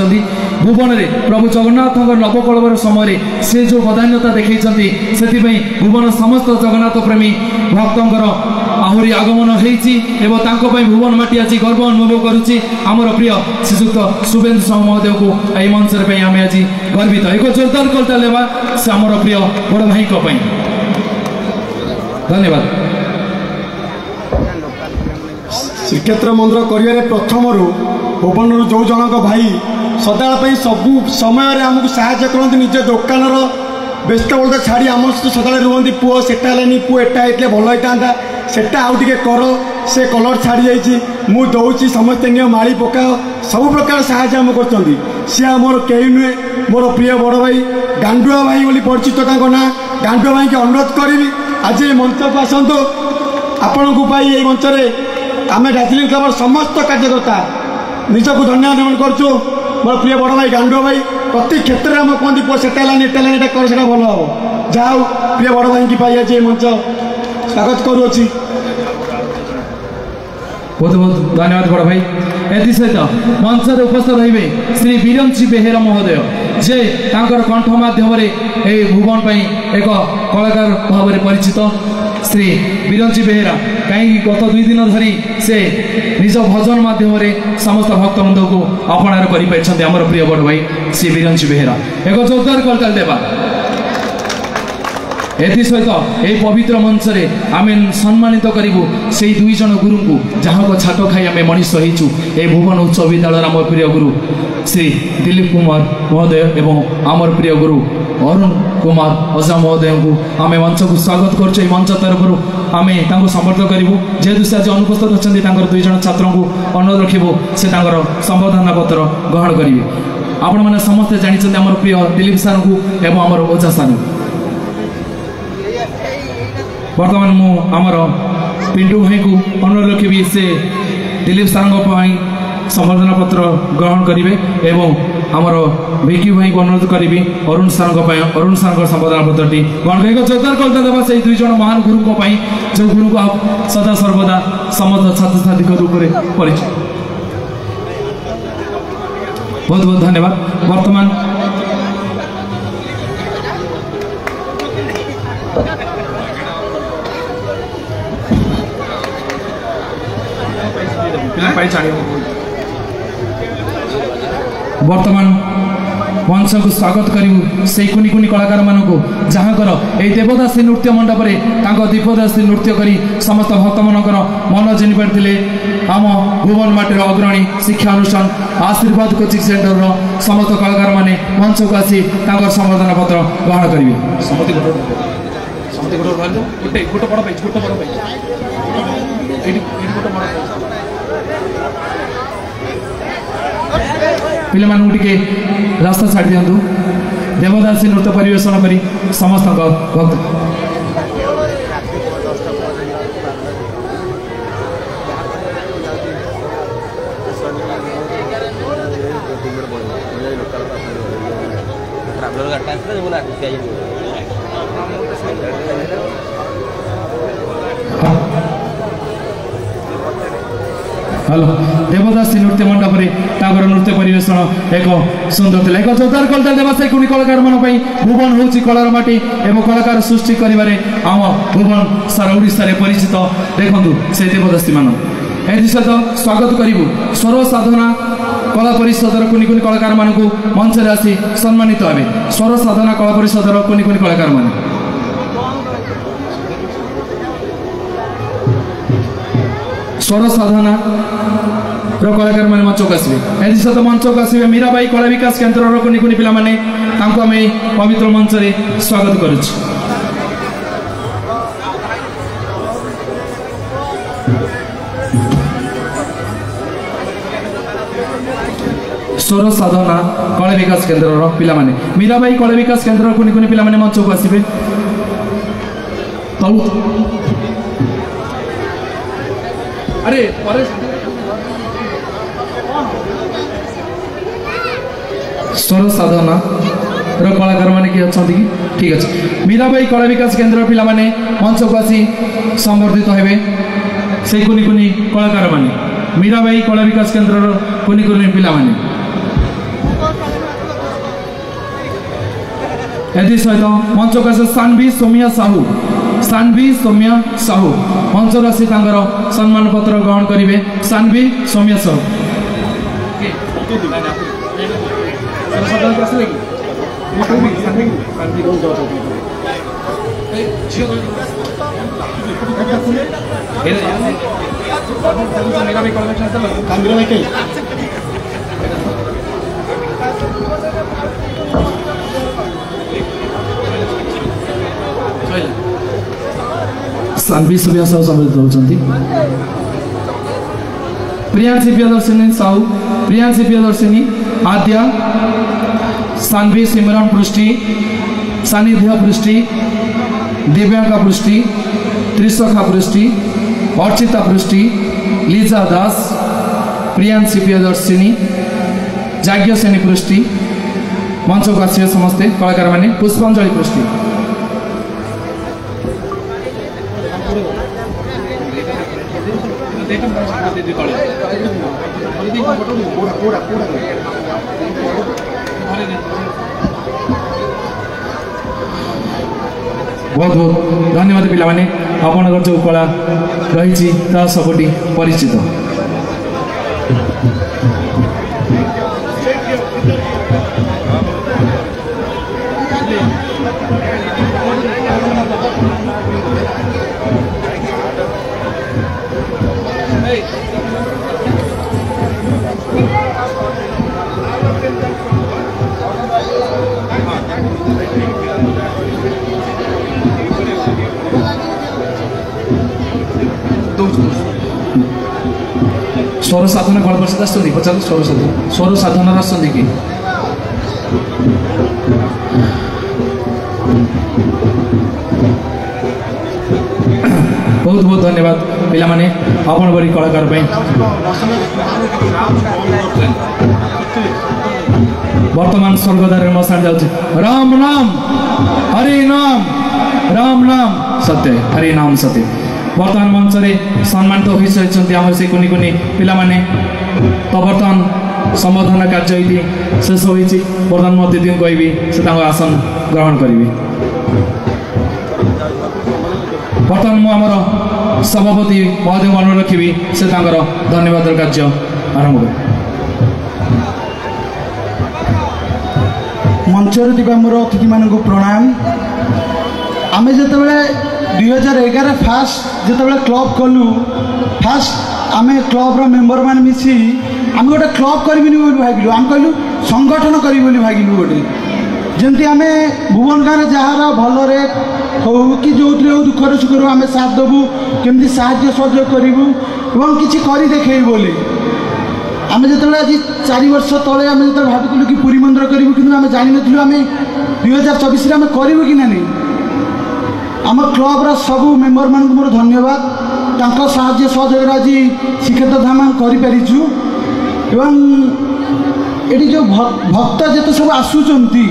भुवन में प्रभु जगन्नाथ नवकलवर समय से जो बधान्यता देखते से भुवन समस्त जगन्नाथ प्रेमी भक्तर आहरी आगमन होती भुवन माटी आज गर्व अनुभव करुच्ची आमर प्रिय श्रीजुक्त शुभेन्दु साहू महोदय को यही मंच आम आज गर्वित। एक जोरदार करताल देवा से आमर प्रिय बड़ भाई धन्यवाद। श्रीक्षेत्र मंदिर कर प्रथम भुवन जो जनक भाई सदा सबू समय आमको साहय करते निज दुकान व्यस्त बलता छाड़ी आम सदा रुहति पुओ सेटा पुओ एटा होते भल होता सेटा आउ टे कर से कलर छाड़ी जाइए मु दौची समस्ते नियो माड़ी पकाओ सब प्रकार साहय आम कर सी आमर कहीं नुहे मोर प्रिय बड़ भाई गांडुआ भाई बोली परिचित ना गांडुआ भाई के अनुरोध करी आज मंच को आसतु आपण को पाई ये मंच में आम दार्जिलिंग क्लबर समस्त कार्यकर्ता निजक धन्यवाद करुँ। मोर प्रिय बड़ भाई गांडुआ भाई प्रति क्षेत्र में आम कहते पुओ सेटा एटा कर से भल हम जाओ प्रिय बड़ भाई की पाई आज मंच स्वागत करुच्ची। बहुत बहुत धन्यवाद बड़ भाई। एथि सहित मंच में उपस्थित रही श्री बिरंची बेहेरा महोदय जे तांकर कंठ माध्यम भुवन एक कलाकार भाव में परिचित श्री बिरंची बेहेरा कहीं गत 2 दिन धरी से निज भजन माध्यम समस्त भक्तवृंद को अपणार कर आमर प्रिय बड़ भाई श्री बिरंची बेहेरा एक जोरदार करताल देवा। एथि सहित यही पवित्र मंच में आम सम्मानित करूँ से दुईज गुरु को जहाँ को छात खाई आम मनीष होइचु ए भुवन उच्च विद्यालय आम प्रिय गुरु श्री दिलीप कुमार महोदय एवं आमर प्रिय गुरु अरुण कुमार अजा महोदय को आम मंच को स्वागत कर मंच तरफ आम समर्थ करूँ जेहेतु से आज अनुपस्थित अच्छा दुईज छात्र को अनुरोध रखू से संबर्धना पत्र ग्रहण करेंगे। आपण मैंने समस्ते जानते आम प्रिय दिलीप सार को एवं आमर ओझा सार बर्तमान मु आमर पिंटू भाई को अनुरोध रखी से दिलीप सार संबर्धना पत्र ग्रहण करेंगे एवं आमर भिकी भाई को अनुरोध करी अरुण सार संपादन पत्रटी ग्रहण कर जोरदार कविता देवा से दुई जन महान गुरु जो गुरु को सदा सर्वदा समस्त छात्र छात्री रूप में परिचय। बहुत बहुत धन्यवाद। वर्तमान वर्तमान मंच को स्वागत करूँ से कुनी कुनी कलाकार मान को जहाँ कर यही देवदासी नृत्य मंडप में दीपदासी नृत्य कर समस्त भक्त मानकर मन जिनि पारे आम भुवन माटीर अग्रणी शिक्षा अनुष्ठान आशीर्वाद कोचिंग सेंटर समस्त कलाकार माने मंच को आसी संबर्धना पत्र ग्रहण करेंगे। पिला मानू टिके रास्ता छाड़ी दिंतु देवदासी नृत्य परिवेशन करी समस्त भक्त हेलो देवदासी नृत्य मंडप में नृत्य परिवेशन एक सुंदर था। एक जोरदार कविता देवा से कुनी कलाकार मान भुवन हूँ कलार माटी एवं कलाकार सृष्टि करें आम भुवन सारा ओडिशा परिचित देखु से देवदासी मान सहित स्वागत करूँ स्वर साधना कला परिषदर कुनी कुनी कलाकार मान मंच आसी सम्मानित हे। स्वर साधना कला परिषदर कुनी कुनी कलाकार मान स्वर साधना कलाकार मैंने मंच को आसवे सहित मंच को आसवे मीराबाई कला विकास केन्द्र कुनी कुनी पिला माने तांको आमे पवित्र मंच रे स्वागत करुछु। स्वर साधना कला विकास केन्द्र पिला माने मीराबाई कला विकास केन्द्र कुनी कुनी पिला माने मंच को आसवे। अरे स्वर साधना कलाकार माने किए अच्छा कि ठीक अच्छे मीराबाई कला विकास केन्द्र पिला माने मंच को आसी संबर्धित हेबे से कुनी कुनी कलाकार माने मीराबाई कला विकास केन्द्र कुनी कुनी पिला माने सहित मंच को आसे सानवी सौम्या साहू मंच आसी सम्मान पत्र ग्रहण करेंगे। सानवी सौम्या साहू सानवी सौम्या साहू सम्मिलित होती प्रियांशी प्रियदर्शिनी साहू प्रियांशी प्रियदर्शिनी आद्या सानवी सिमरन पृष्टि सानिध्य पृष्टि दिव्यांका पृष्टि त्रिशखा पृष्टि अर्चिता पृष्टि लीजा दास प्रियांशी प्रियदर्शिनी जाज्ञसेनी पृष्टि मंच को आसवे समस्ते कलाकार माने पुष्पांजलि पृष्टि बहुत बहुत धन्यवाद पिला माने आपनकर जो कला रही सबटी परिचित। स्वर साधना कला परिषद आसुँगी पचार स्वर साधना आसुँगी कि बहुत बहुत धन्यवाद पिला माने आपण बड़ी कलाकार बर्तमान स्वर्गद्वार मसाण जाऊँ राम नाम हरि नाम राम नाम सत्य हरि नाम सत्य बर्तमान मंच में सम्मानित हो सारी आम से कुनि कुनि पिला माने तो बर्तमान संबोधन कार्य शेष हो बर्तमान मत दिन कहबी से आसन ग्रहण करी बर्तमान मुझे सभापति महोदय मन रखी से धन्यवाद कार्य आरंभ कर मंचर थी मोर अतिथि मान प्रणाम आम जो 2011 फास्ट जो क्लब कलु फास्ट आम क्लब्र मेम्बर मान मिसी आम गोटे क्लब करी भाविलु आम कहलु संगठन करी भाविलु गोटे जमी आम भुवन गाँव जार भल हो कि जो दुखर सुखर आम साथ देवु केमती साहाय्य सहयोग करूँ कि देखे बोली आम जो आज 4 वर्ष तले आम जो भावुलु कि पुरी मंदिर करूँ कि आम जान नु आम 2024 आम करूँ कि ना आम क्लब्र सबू मेम्बर मान मोर धन्यवाद तांको साहाय्य सहयोग आज श्रीक्षेत्र धाम करूँ एटी जो भक्त जिते सब आसुचंती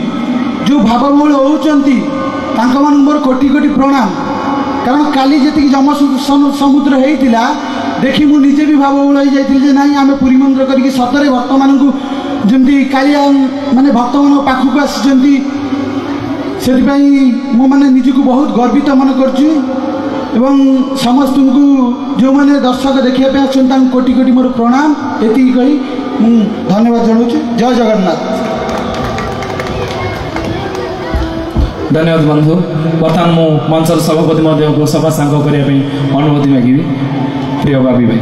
जो भावमूल होती मोर कोटि कोटि प्रणाम कारण काली जी जम समुद्र होता देखी मुझे भी भावमूल हो जाती ना आम पुरी मंदिर करके सतरे भक्त मान जमी कालिया माने भक्त मान पाखक आसी से मैंने निजक बहुत गर्वित मन कर समस्त को जो मैंने दर्शक देखा आसता कोटि कोटि मोर प्रणाम ये कही धन्यवाद जनाऊँ जय जगन्नाथ धन्यवाद बंधु बर्तमान मु मंचर सभापति सभा सांग करने अनुमति मागिबी प्रिय बाबी भाई।